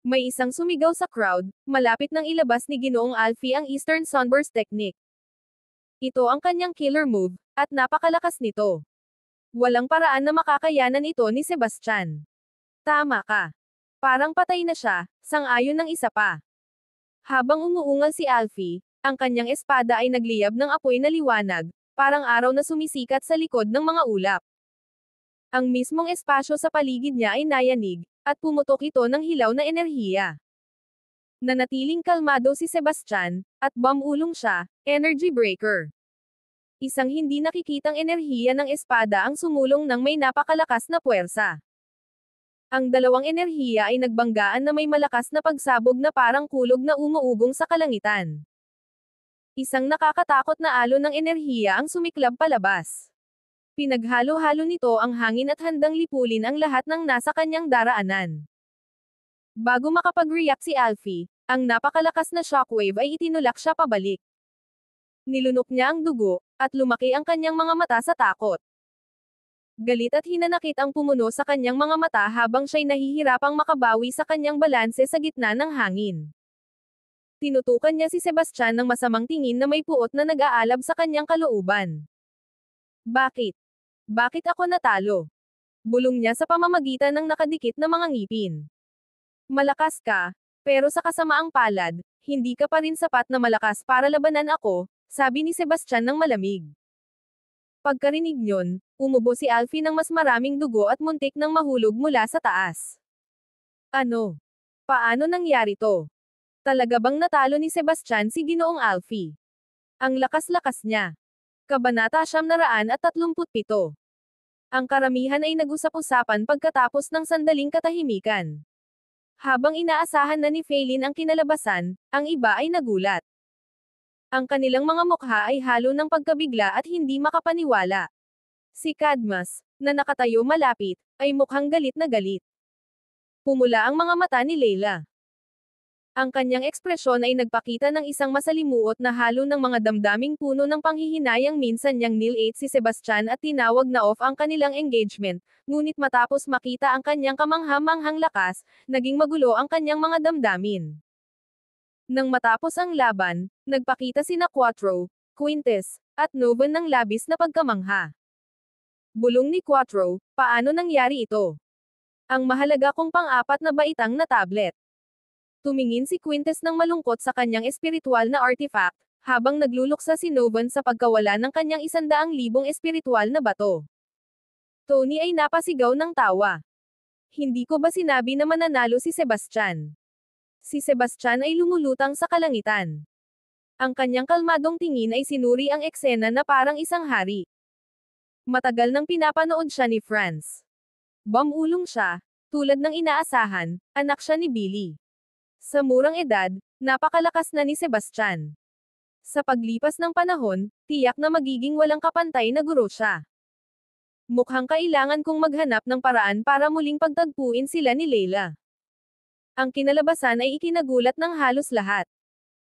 May isang sumigaw sa crowd, malapit nang ilabas ni Ginoong Alfie ang Eastern Sunburst Technique. Ito ang kanyang killer move, at napakalakas nito. Walang paraan na makakayanan ito ni Sebastian. Tama ka. Parang patay na siya, sang-ayon ng isa pa. Habang umuungal si Alfie, ang kanyang espada ay nagliyab ng apoy na liwanag, parang araw na sumisikat sa likod ng mga ulap. Ang mismong espasyo sa paligid niya ay nayanig, at pumutok ito ng hilaw na enerhiya. Nanatiling kalmado si Sebastian, at bumulong siya, Energy Breaker. Isang hindi nakikitang enerhiya ng espada ang sumulong ng may napakalakas na puwersa. Ang dalawang enerhiya ay nagbanggaan na may malakas na pagsabog na parang kulog na umuugong sa kalangitan. Isang nakakatakot na alon ng enerhiya ang sumiklab palabas. Pinaghalo-halo nito ang hangin at handang lipulin ang lahat ng nasa kanyang daraanan. Bago makapag-react si Alfie, ang napakalakas na shockwave ay itinulak siya pabalik. Nilunok niya ang dugo, at lumaki ang kanyang mga mata sa takot. Galit at hinanakit ang pumuno sa kanyang mga mata habang siya'y nahihirapang makabawi sa kanyang balanse sa gitna ng hangin. Tinutukan niya si Sebastian ng masamang tingin na may puot na nag-aalab sa kanyang kalooban. Bakit? Bakit ako natalo? Bulong niya sa pamamagitan ng nakadikit na mga ngipin. Malakas ka, pero sa kasamaang palad, hindi ka pa rin sapat na malakas para labanan ako, sabi ni Sebastian ng malamig. Pagkarinig niyon, umubo si Alfie ng mas maraming dugo at muntik nang mahulog mula sa taas. Ano? Paano nangyari to? Talaga bang natalo ni Sebastian si Ginoong Alfie? Ang lakas-lakas niya. Kabanata 937. Ang karamihan ay nag-usap-usapan pagkatapos ng sandaling katahimikan. Habang inaasahan na ni Feilin ang kinalabasan, ang iba ay nagulat. Ang kanilang mga mukha ay halo ng pagkabigla at hindi makapaniwala. Si Cadmus, na nakatayo malapit, ay mukhang galit na galit. Pumula ang mga mata ni Layla. Ang kanyang ekspresyon ay nagpakita ng isang masalimuot na halo ng mga damdaming puno ng panghihinayang minsan niyang nil-8 si Sebastian at tinawag na off ang kanilang engagement, ngunit matapos makita ang kanyang kamangha-manghang lakas, naging magulo ang kanyang mga damdamin. Nang matapos ang laban, nagpakita sina Quattro, Quintes, at Novan ng labis na pagkamangha. Bulong ni Quattro, paano nangyari ito? Ang mahalaga kong pang-apat na baitang na tablet. Tumingin si Quintes ng malungkot sa kanyang espiritual na artifact, habang nagluluksa si Novan sa pagkawala ng kanyang 100,000 espiritual na bato. Tony ay napasigaw ng tawa. Hindi ko ba sinabi na mananalo si Sebastian? Si Sebastian ay lumulutang sa kalangitan. Ang kanyang kalmadong tingin ay sinuri ang eksena na parang isang hari. Matagal nang pinapanood siya ni Franz. Bumulong siya, tulad ng inaasahan, anak siya ni Billy. Sa murang edad, napakalakas na ni Sebastian. Sa paglipas ng panahon, tiyak na magiging walang kapantay na guro siya. Mukhang kailangan kong maghanap ng paraan para muling pagtagpuin sila ni Layla. Ang kinalabasan ay ikinagulat ng halos lahat.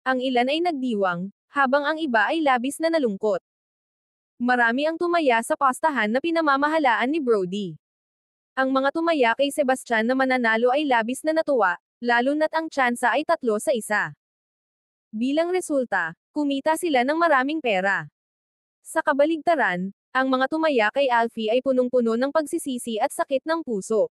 Ang ilan ay nagdiwang, habang ang iba ay labis na nalungkot. Marami ang tumaya sa pastahan na pinamamahalaan ni Brody. Ang mga tumaya kay Sebastian na mananalo ay labis na natuwa, lalo na't ang tsansa ay 3-1. Bilang resulta, kumita sila ng maraming pera. Sa kabaligtaran, ang mga tumaya kay Alfie ay punong-puno ng pagsisisi at sakit ng puso.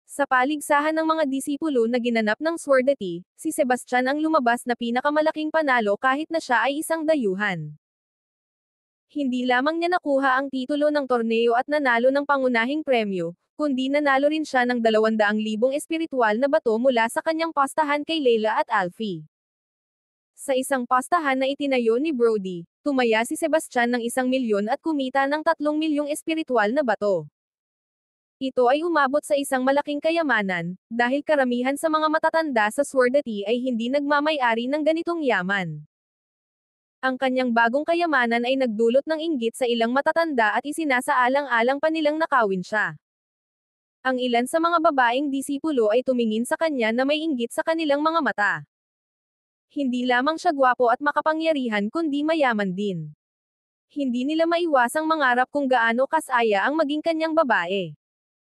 Sa paligsahan ng mga disipulo na ginanap ng Swordati, si Sebastian ang lumabas na pinakamalaking panalo kahit na siya ay isang dayuhan. Hindi lamang niya nakuha ang titulo ng torneo at nanalo ng pangunahing premyo, kundi nanalo rin siya ng 200,000 espiritual na bato mula sa kanyang pastahan kay Layla at Alfie. Sa isang pastahan na itinayo ni Brody, tumaya si Sebastian ng 1,000,000 at kumita ng 3,000,000 espiritual na bato. Ito ay umabot sa isang malaking kayamanan, dahil karamihan sa mga matatanda sa Swordati ay hindi nagmamay-ari ng ganitong yaman. Ang kanyang bagong kayamanan ay nagdulot ng inggit sa ilang matatanda at isinasaalang-alang pa nilang nakawin siya. Ang ilan sa mga babaeng disipulo ay tumingin sa kanya na may inggit sa kanilang mga mata. Hindi lamang siya gwapo at makapangyarihan kundi mayaman din. Hindi nila maiwasang mangarap kung gaano kasaya ang maging kanyang babae.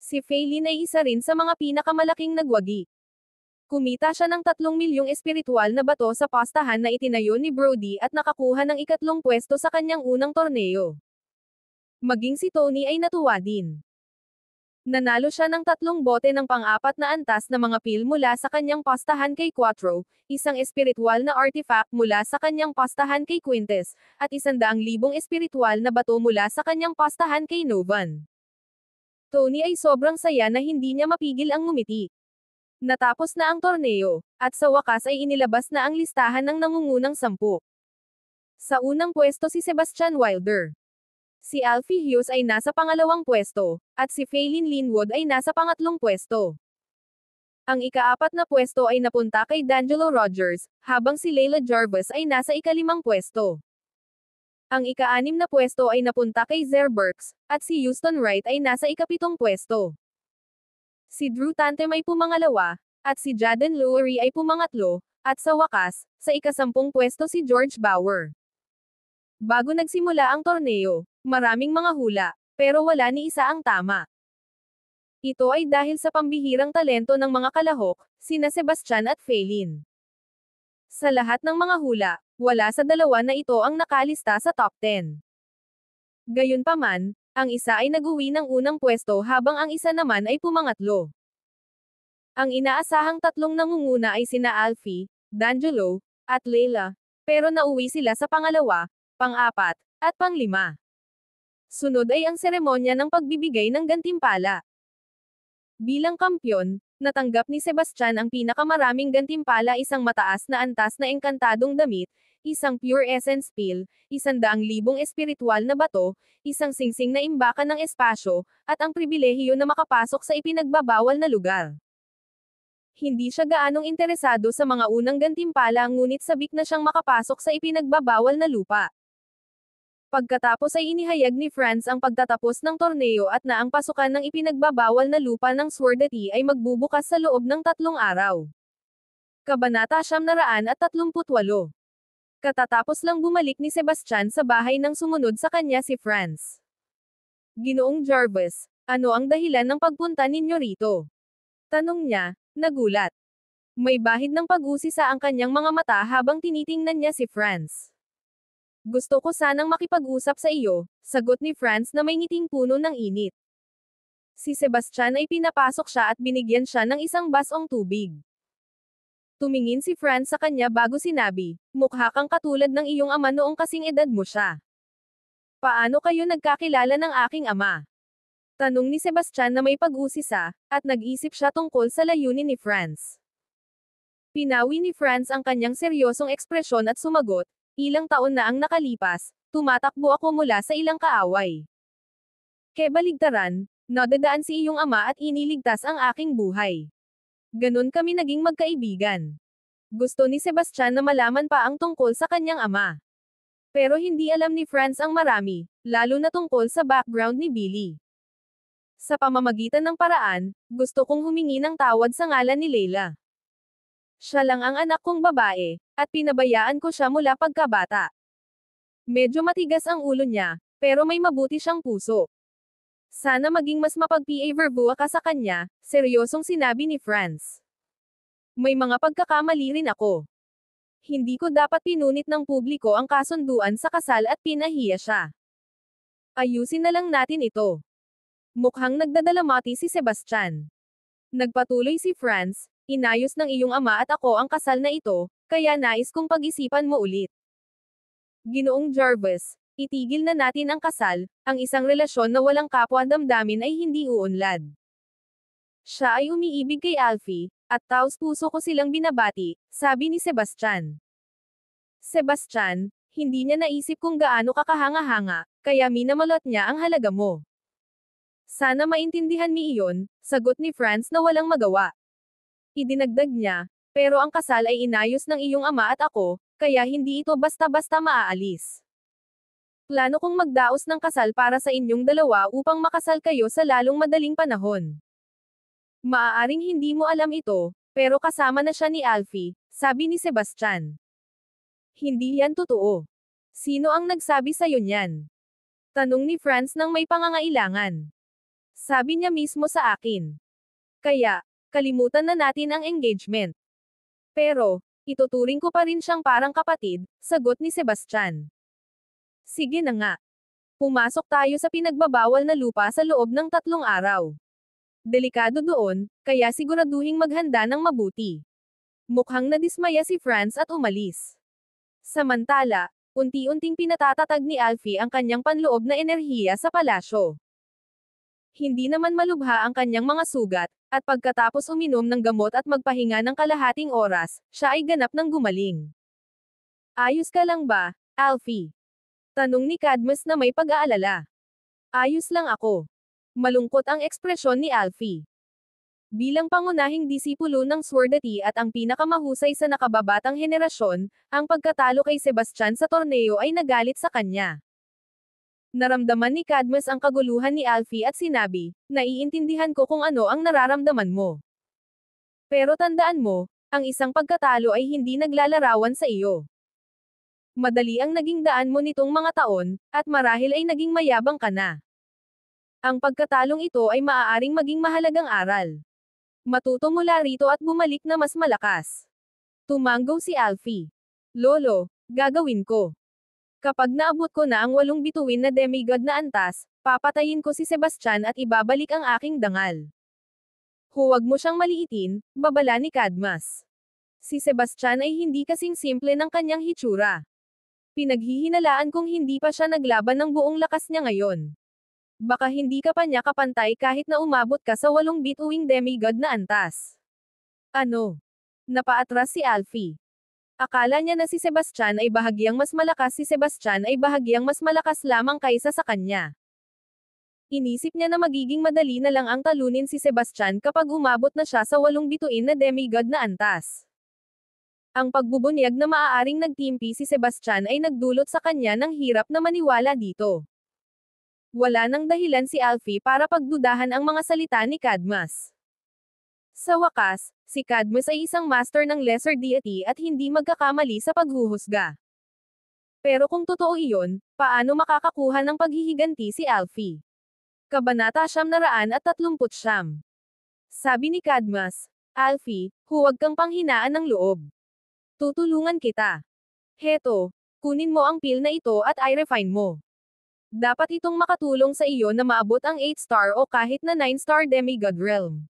Si Feilin ay isa rin sa mga pinakamalaking nagwagi. Kumita siya ng 3,000,000 espiritual na bato sa pastahan na itinayo ni Brody at nakakuha ng 3 pwesto sa kanyang unang torneo. Maging si Tony ay natuwa din. Nanalo siya ng 3 bote ng pang-4 na antas na mga pil mula sa kanyang pastahan kay Quattro, isang espiritual na artifact mula sa kanyang pastahan kay Quintes, at 100,000 espiritual na bato mula sa kanyang pastahan kay Novan. Tony ay sobrang saya na hindi niya mapigil ang ngumiti. Natapos na ang torneo, at sa wakas ay inilabas na ang listahan ng nangungunang 10. Sa unang pwesto si Sebastian Wilder. Si Alfie Hughes ay nasa pangalawang pwesto, at si Faylene Linwood ay nasa pangatlong pwesto. Ang ika-4 na pwesto ay napunta kay D'Angelo Rogers, habang si Layla Jarvis ay nasa ika-5 pwesto. Ang ika-6 na pwesto ay napunta kay Zer Burks, at si Houston Wright ay nasa ika-7 pwesto. Si Drew Tantem ay pumangalawa, at si Jaden Lowery ay pumangatlo, at sa wakas, sa ika-10 pwesto si George Bauer. Bago nagsimula ang torneo, maraming mga hula, pero wala ni isa ang tama. Ito ay dahil sa pambihirang talento ng mga kalahok, sina Sebastian at Faylene. Sa lahat ng mga hula, wala sa dalawa na ito ang nakalista sa top 10. Gayunpaman, ang isa ay nag-uwi ng unang pwesto habang ang isa naman ay pumangatlo. Ang inaasahang tatlong nangunguna ay sina Alfie, D'Angelo, at Layla, pero nauwi sila sa pangalawa, pang-4, at pang-5. Sunod ay ang seremonya ng pagbibigay ng gantimpala. Bilang kampyon, natanggap ni Sebastian ang pinakamaraming gantimpala, isang mataas na antas na engkantadong damit, isang pure essence pill, 100,000 espiritual na bato, isang singsing na imbakan ng espasyo, at ang pribilehiyo na makapasok sa ipinagbabawal na lugar. Hindi siya gaanong interesado sa mga unang gantimpala, ngunit sabik na siyang makapasok sa ipinagbabawal na lupa. Pagkatapos ay inihayag ni Franz ang pagtatapos ng torneo at na ang pasukan ng ipinagbabawal na lupa ng Swordati ay magbubukas sa loob ng 3 araw. Kabanata 938. Katatapos lang bumalik ni Sebastian sa bahay nang sumunod sa kanya si Franz. Ginoong Jarvis, ano ang dahilan ng pagpunta ninyo rito? Tanong niya, nagulat. May bahid ng pag-usisa ang kanyang mga mata habang tinitingnan niya si Franz. Gusto ko sanang makipag-usap sa iyo, sagot ni Franz na may ngiting puno ng init. Si Sebastian ay pinapasok siya at binigyan siya ng isang basong tubig. Tumingin si Franz sa kanya bago sinabi, mukha kang katulad ng iyong ama noong kasing edad mo siya. Paano kayo nagkakilala ng aking ama? Tanong ni Sebastian na may pag-usisa, at nag-isip siya tungkol sa layunin ni Franz. Pinawi ni Franz ang kanyang seryosong ekspresyon at sumagot, ilang taon na ang nakalipas, tumatakbo ako mula sa ilang kaaway. Kebaligtaran, nadadaan si iyong ama at iniligtas ang aking buhay. Ganon kami naging magkaibigan. Gusto ni Sebastian na malaman pa ang tungkol sa kanyang ama. Pero hindi alam ni Franz ang marami, lalo na tungkol sa background ni Billy. Sa pamamagitan ng paraan, gusto kong humingi ng tawad sa ngalan ni Layla. Siya lang ang anak kong babae, at pinabayaan ko siya mula pagkabata. Medyo matigas ang ulo niya, pero may mabuti siyang puso. Sana maging mas mapag-pa-verbua ka sa kanya, seryosong sinabi ni Franz. May mga pagkakamali rin ako. Hindi ko dapat pinunit ng publiko ang kasunduan sa kasal at pinahiya siya. Ayusin na lang natin ito. Mukhang nagdadalamati si Sebastian. Nagpatuloy si Franz, inayos ng iyong ama at ako ang kasal na ito, kaya nais kong pag-isipan mo ulit. Ginoong Jarvis, itigil na natin ang kasal, ang isang relasyon na walang kapwa-damdamin ay hindi uunlad. Siya ay umiibig kay Alfie, at taos-puso ko silang binabati, sabi ni Sebastian. Sebastian, hindi niya naisip kung gaano ka kahanga-hanga, kaya minamalot niya ang halaga mo. Sana maintindihan mi iyon, sagot ni Franz na walang magawa. Idinagdag niya, pero ang kasal ay inayos ng iyong ama at ako, kaya hindi ito basta-basta maaalis. Plano kong magdaos ng kasal para sa inyong dalawa upang makasal kayo sa lalong madaling panahon. Maaaring hindi mo alam ito, pero kasama na siya ni Alfie, sabi ni Sebastian. Hindi yan totoo. Sino ang nagsabi sa'yo niyan? Tanong ni Franz nang may pangangailangan. Sabi niya mismo sa akin. Kaya, kalimutan na natin ang engagement. Pero, ituturing ko pa rin siyang parang kapatid, sagot ni Sebastian. Sige na nga. Pumasok tayo sa pinagbabawal na lupa sa loob ng 3 araw. Delikado doon, kaya siguraduhing maghanda ng mabuti. Mukhang nadismaya si Franz at umalis. Samantala, unti-unting pinatatatag ni Alfie ang kanyang panloob na enerhiya sa palasyo. Hindi naman malubha ang kanyang mga sugat, at pagkatapos uminom ng gamot at magpahinga ng kalahating oras, siya ay ganap ng gumaling. Ayos ka lang ba, Alfie? Tanong ni Cadmus na may pag-aalala. Ayos lang ako. Malungkot ang ekspresyon ni Alfie. Bilang pangunahing disipulo ng Swordati at ang pinakamahusay sa nakababatang henerasyon, ang pagkatalo kay Sebastian sa torneo ay nagalit sa kanya. Naramdaman ni Cadmus ang kaguluhan ni Alfie at sinabi, "Naiintindihan ko kung ano ang nararamdaman mo. Pero tandaan mo, ang isang pagkatalo ay hindi naglalarawan sa iyo. Madali ang naging daan mo nitong mga taon, at marahil ay naging mayabang ka na. Ang pagkatalong ito ay maaaring maging mahalagang aral. Matuto mula rito at bumalik na mas malakas." Tumanggaw si Alfie. "Lolo, gagawin ko. Kapag naabot ko na ang 8 bituin na demigod na antas, papatayin ko si Sebastian at ibabalik ang aking dangal." "Huwag mo siyang maliitin," babala ni Cadmus. "Si Sebastian ay hindi kasing simple ng kanyang hitsura. Pinaghihinalaan kong hindi pa siya naglaban ng buong lakas niya ngayon. Baka hindi ka pa niya kapantay kahit na umabot ka sa 8 bituing demigod na antas." "Ano?" Napaatras si Alfie. Akala niya na si Sebastian ay bahagyang mas malakas lamang kaysa sa kanya. Inisip niya na magiging madali na lang ang talunin si Sebastian kapag umabot na siya sa 8 bituin na demigod na antas. Ang pagbubunyag na maaaring nagtimpi si Sebastian ay nagdulot sa kanya ng hirap na maniwala dito. Wala nang dahilan si Alfie para pagdudahan ang mga salita ni Cadmus. Sa wakas, si Cadmus ay isang master ng lesser deity at hindi magkakamali sa paghuhusga. Pero kung totoo iyon, paano makakakuha ng paghihiganti si Alfie? Kabanata 939. Sabi ni Cadmus, "Alfie, huwag kang panghinaan ng loob. Tutulungan kita. Heto, kunin mo ang pill na ito at i-refine mo. Dapat itong makatulong sa iyo na maabot ang 8-star o kahit na 9-star demigod realm."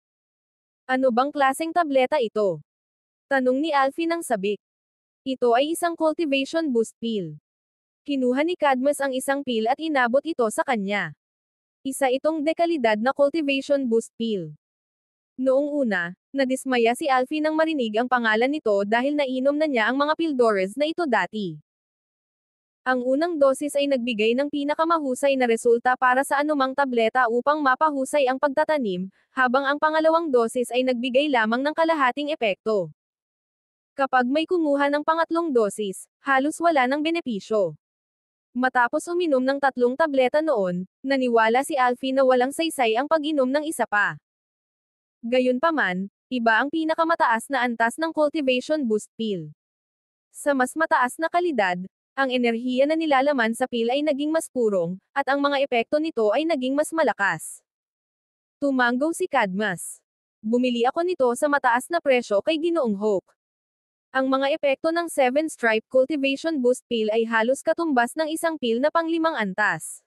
"Ano bang klaseng tableta ito?" tanong ni Alfie ng sabik. "Ito ay isang cultivation boost pill." Kinuha ni Cadmus ang isang pill at inabot ito sa kanya. Isa itong dekalidad na cultivation boost pill. Noong una, nadismaya si Alfie nang marinig ang pangalan nito dahil nainom na niya ang mga pildores na ito dati. Ang unang dosis ay nagbigay ng pinakamahusay na resulta para sa anumang tableta upang mapahusay ang pagtatanim, habang ang pangalawang dosis ay nagbigay lamang ng kalahating epekto. Kapag may kumuha ng pangatlong dosis, halos wala ng benepisyo. Matapos uminom ng 3 tableta noon, naniwala si Alfie na walang saysay ang pag-inom ng isa pa. Gayunpaman, iba ang pinakamataas na antas ng cultivation boost pill. Sa mas mataas na kalidad, ang enerhiya na nilalaman sa pill ay naging mas purong, at ang mga epekto nito ay naging mas malakas. Tumanggaw si Cadmus. "Bumili ako nito sa mataas na presyo kay Ginoong Hope. Ang mga epekto ng 7-stripe cultivation boost pill ay halos katumbas ng isang pill na pang-5 antas.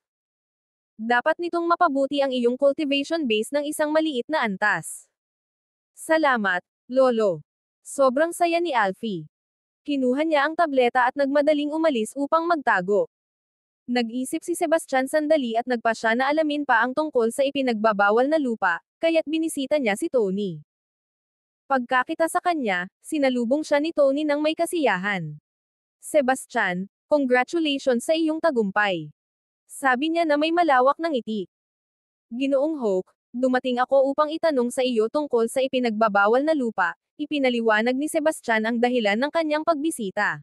Dapat nitong mapabuti ang iyong cultivation base ng isang maliit na antas." "Salamat, Lolo." Sobrang saya ni Alfie. Kinuha niya ang tableta at nagmadaling umalis upang magtago. Nag-isip si Sebastian sandali at nagpasya na alamin pa ang tungkol sa ipinagbabawal na lupa, kaya't binisita niya si Tony. Pagkakita sa kanya, sinalubong siya ni Tony ng may kasiyahan. "Sebastian, congratulations sa iyong tagumpay." Sabi niya na may malawak na ngiti. "Ginoong Hoke, dumating ako upang itanong sa iyo tungkol sa ipinagbabawal na lupa." Ipinaliwanag ni Sebastian ang dahilan ng kanyang pagbisita.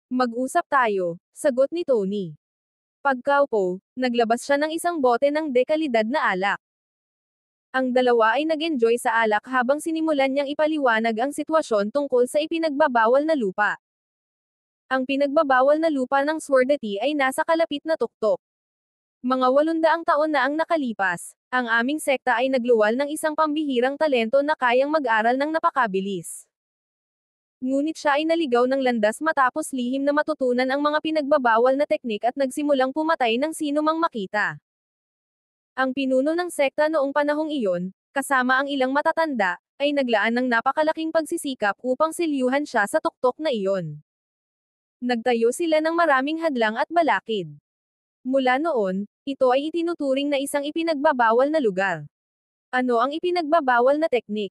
"Mag-usap tayo," sagot ni Tony. Pagkaupo, naglabas siya ng isang bote ng dekalidad na alak. Ang dalawa ay nag-enjoy sa alak habang sinimulan niyang ipaliwanag ang sitwasyon tungkol sa ipinagbabawal na lupa. Ang pinagbabawal na lupa ng Swordati ay nasa kalapit na tuktok. Mga 800 taon na ang nakalipas, ang aming sekta ay nagluwal ng isang pambihirang talento na kayang mag-aral ng napakabilis. Ngunit siya ay naligaw ng landas matapos lihim na matutunan ang mga pinagbabawal na teknik at nagsimulang pumatay ng sino mang makita. Ang pinuno ng sekta noong panahong iyon, kasama ang ilang matatanda, ay naglaan ng napakalaking pagsisikap upang silyuhan siya sa tuktok na iyon. Nagtayo sila ng maraming hadlang at balakid. Mula noon, ito ay itinuturing na isang ipinagbabawal na lugar. "Ano ang ipinagbabawal na teknik?"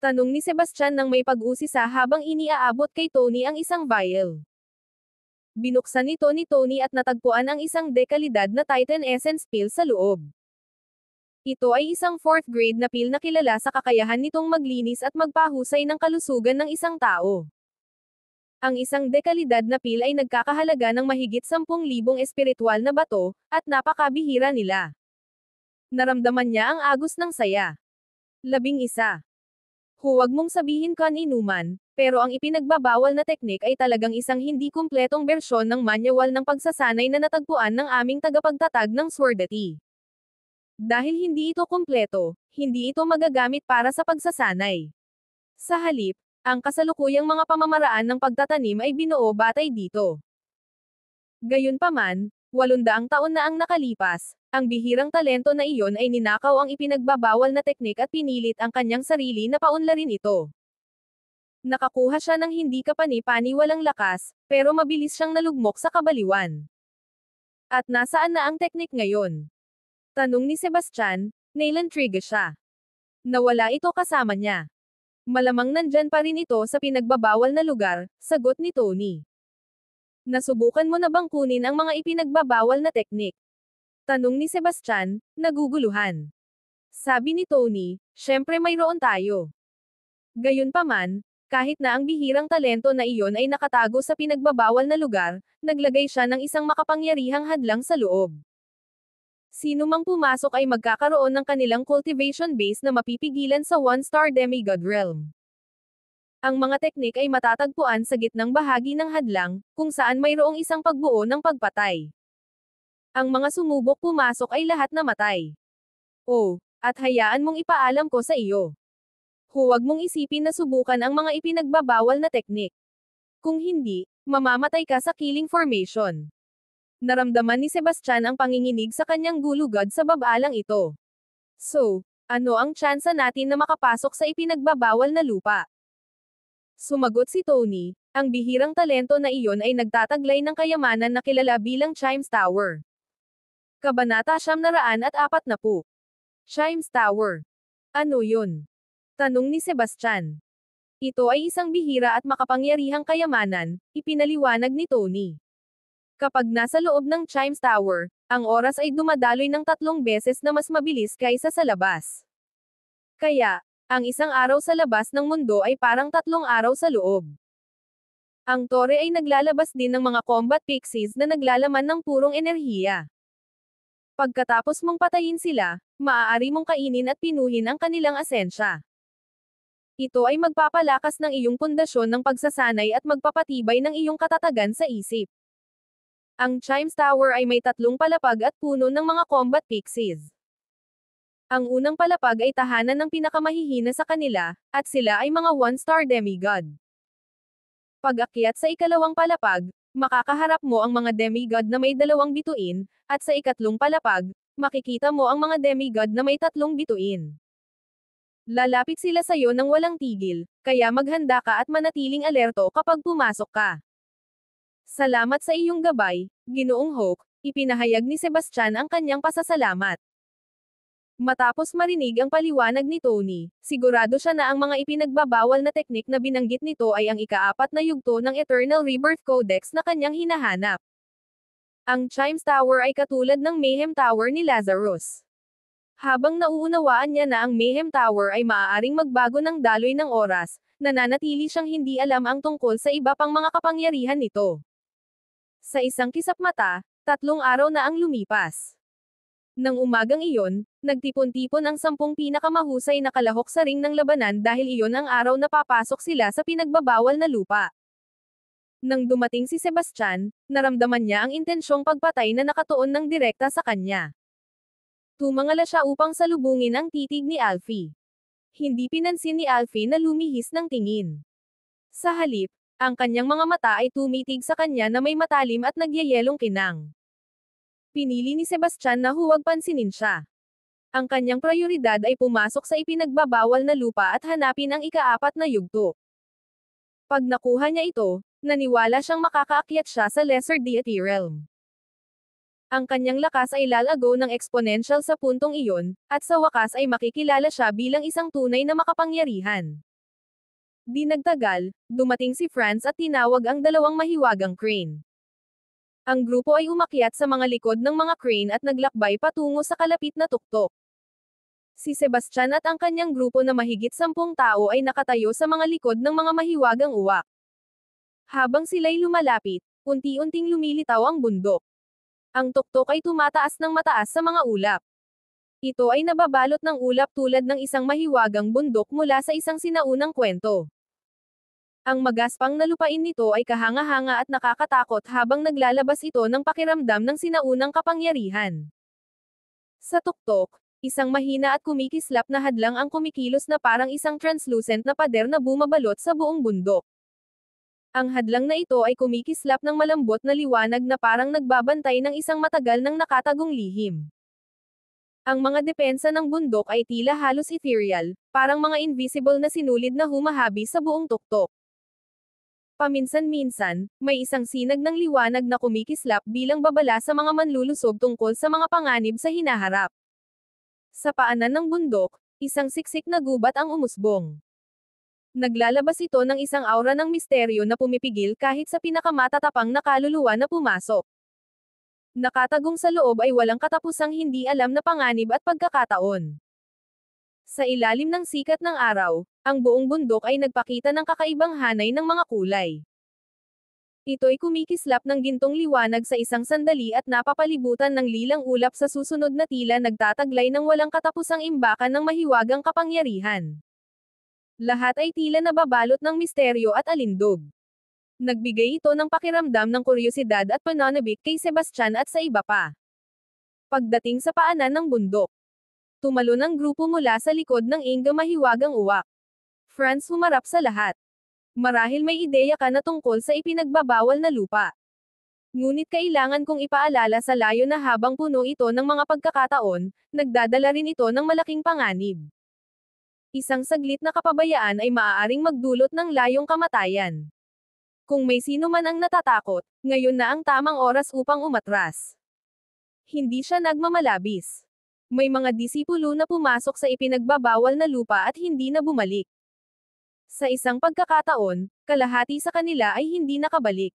tanong ni Sebastian nang may pag-usisa habang iniaabot kay Tony ang isang vial. Binuksan ito ni Tony at natagpuan ang isang dekalidad na Titan Essence pill sa loob. Ito ay isang 4th grade na pill na kilala sa kakayahan nitong maglinis at magpahusay ng kalusugan ng isang tao. Ang isang dekalidad na pill ay nagkakahalaga ng mahigit 10,000 espiritual na bato, at napakabihira nila. Naramdaman niya ang agos ng saya. 11. Huwag mong sabihin kan-inuman, pero ang ipinagbabawal na teknik ay talagang isang hindi kumpletong bersyon ng manual ng pagsasanay na natagpuan ng aming tagapagtatag ng Swordati. Dahil hindi ito kumpleto, hindi ito magagamit para sa pagsasanay. Sa halip, ang kasalukuyang mga pamamaraan ng pagtatanim ay binuo batay dito. Gayunpaman, 800 taon na ang nakalipas, ang bihirang talento na iyon ay ninakaw ang ipinagbabawal na teknik at pinilit ang kanyang sarili na paunlarin ito. Nakakuha siya ng hindi kapani-paniwalang lakas, pero mabilis siyang nalugmok sa kabaliwan. At nasaan na ang teknik ngayon? Tanong ni Sebastian, nailantriga siya. Nawala ito kasama niya. Malamang nandyan pa rin ito sa pinagbabawal na lugar, sagot ni Tony. Nasubukan mo na bang kunin ang mga ipinagbabawal na teknik? Tanong ni Sebastian, naguguluhan. Sabi ni Tony, syempre mayroon tayo. Gayunpaman, kahit na ang bihirang talento na iyon ay nakatago sa pinagbabawal na lugar, naglagay siya ng isang makapangyarihang hadlang sa loob. Sino mang pumasok ay magkakaroon ng kanilang cultivation base na mapipigilan sa 1-star demigod realm. Ang mga teknik ay matatagpuan sa gitnang bahagi ng hadlang, kung saan mayroong isang pagbuo ng pagpatay. Ang mga sumubok pumasok ay lahat namatay. Oh, at hayaan mong ipaalam ko sa iyo. Huwag mong isipin na subukan ang mga ipinagbabawal na teknik. Kung hindi, mamamatay ka sa killing formation. Naramdaman ni Sebastian ang panginginig sa kanyang gulugod sa babalang ito. So, ano ang tsansa natin na makapasok sa ipinagbabawal na lupa? Sumagot si Tony, ang bihirang talento na iyon ay nagtataglay ng kayamanan na kilala bilang Chimes Tower. Kabanata 940. Chimes Tower. Ano yun? Tanong ni Sebastian. Ito ay isang bihira at makapangyarihang kayamanan, ipinaliwanag ni Tony. Kapag nasa loob ng Chimes Tower, ang oras ay dumadaloy ng 3 beses na mas mabilis kaysa sa labas. Kaya, ang isang araw sa labas ng mundo ay parang 3 araw sa loob. Ang tore ay naglalabas din ng mga combat pixies na naglalaman ng purong enerhiya. Pagkatapos mong patayin sila, maaari mong kainin at pinuhin ang kanilang asensya. Ito ay magpapalakas ng iyong pundasyon ng pagsasanay at magpapatibay ng iyong katatagan sa isip. Ang Chimes Tower ay may 3 palapag at puno ng mga combat pixies. Ang unang palapag ay tahanan ng pinakamahihina sa kanila, at sila ay mga 1-star demigod. Pag-akyat sa ikalawang palapag, makakaharap mo ang mga demigod na may 2 bituin, at sa ikatlong palapag, makikita mo ang mga demigod na may 3 bituin. Lalapit sila sa iyo ng walang tigil, kaya maghanda ka at manatiling alerto kapag pumasok ka. Salamat sa iyong gabay, Ginoong Hope, ipinahayag ni Sebastian ang kanyang pasasalamat. Matapos marinig ang paliwanag ni Tony, sigurado siya na ang mga ipinagbabawal na teknik na binanggit nito ay ang ika-4 na yugto ng Eternal Rebirth Codex na kanyang hinahanap. Ang Chimes Tower ay katulad ng Mayhem Tower ni Lazarus. Habang nauunawaan niya na ang Mayhem Tower ay maaaring magbago ng daloy ng oras, nananatili siyang hindi alam ang tungkol sa iba pang mga kapangyarihan nito. Sa isang kisap mata, 3 araw na ang lumipas. Nang umagang iyon, nagtipon-tipon ang 10 pinakamahusay na kalahok sa ring ng labanan dahil iyon ang araw na papasok sila sa pinagbabawal na lupa. Nang dumating si Sebastian, naramdaman niya ang intensyong pagpatay na nakatuon ng direkta sa kanya. Tumangala siya upang salubungin ang titig ni Alfie. Hindi pinansin ni Alfie na lumihis ng tingin. Sa halip, ang kanyang mga mata ay tumitig sa kanya na may matalim at nagyayelong kinang. Pinili ni Sebastian na huwag pansinin siya. Ang kanyang prioridad ay pumasok sa ipinagbabawal na lupa at hanapin ang ika-4 na yugto. Pag nakuha niya ito, naniwala siyang makakaakyat siya sa Lesser Deity Realm. Ang kanyang lakas ay lalago ng exponential sa puntong iyon, at sa wakas ay makikilala siya bilang isang tunay na makapangyarihan. Di nagtagal, dumating si Franz at tinawag ang 2 mahiwagang crane. Ang grupo ay umakyat sa mga likod ng mga crane at naglakbay patungo sa kalapit na tuktok. Si Sebastian at ang kanyang grupo na mahigit 10 tao ay nakatayo sa mga likod ng mga mahiwagang uwak. Habang sila'y lumalapit, unti-unting lumilitaw ang bundok. Ang tuktok ay tumataas ng mataas sa mga ulap. Ito ay nababalot ng ulap tulad ng isang mahiwagang bundok mula sa isang sinaunang kwento. Ang magaspang na lupain nito ay kahanga-hanga at nakakatakot habang naglalabas ito ng pakiramdam ng sinaunang kapangyarihan. Sa tuktok, isang mahina at kumikislap na hadlang ang kumikilos na parang isang translucent na pader na bumabalot sa buong bundok. Ang hadlang na ito ay kumikislap ng malambot na liwanag na parang nagbabantay ng isang matagal nang nakatagong lihim. Ang mga depensa ng bundok ay tila halos ethereal, parang mga invisible na sinulid na humahabi sa buong tuktok. Paminsan-minsan, may isang sinag ng liwanag na kumikislap bilang babala sa mga manlulusob tungkol sa mga panganib sa hinaharap. Sa paanan ng bundok, isang siksik na gubat ang umusbong. Naglalabas ito ng isang aura ng misteryo na pumipigil kahit sa pinakamatatapang na kaluluwa na pumasok. Nakatagong sa loob ay walang katapusang hindi alam na panganib at pagkakataon. Sa ilalim ng sikat ng araw, ang buong bundok ay nagpakita ng kakaibang hanay ng mga kulay. Ito'y kumikislap ng gintong liwanag sa isang sandali at napapalibutan ng lilang ulap sa susunod na tila nagtataglay ng walang katapusang imbakan ng mahiwagang kapangyarihan. Lahat ay tila nababalot ng misteryo at alindog. Nagbigay ito ng pakiramdam ng kuryosidad at pananabik kay Sebastian at sa iba pa. Pagdating sa paanan ng bundok, tumalon ang grupo mula sa likod ng Inga mahiwagang uwak. Franz humarap sa lahat. Marahil may ideya ka na tungkol sa ipinagbabawal na lupa. Ngunit kailangan kong ipaalala sa layo na habang puno ito ng mga pagkakataon, nagdadala rin ito ng malaking panganib. Isang saglit na kapabayaan ay maaaring magdulot ng layong kamatayan. Kung may sino man ang natatakot, ngayon na ang tamang oras upang umatras. Hindi siya nagmamalabis. May mga disipulo na pumasok sa ipinagbabawal na lupa at hindi na bumalik. Sa isang pagkakataon, kalahati sa kanila ay hindi nakabalik.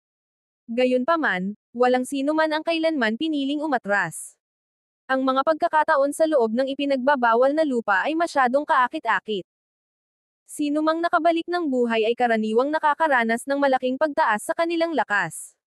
Gayunpaman, walang sino man ang kailanman piniling umatras. Ang mga pagkakataon sa loob ng ipinagbabawal na lupa ay masyadong kaakit-akit. Sino mang nakabalik ng buhay ay karaniwang nakakaranas ng malaking pagtaas sa kanilang lakas.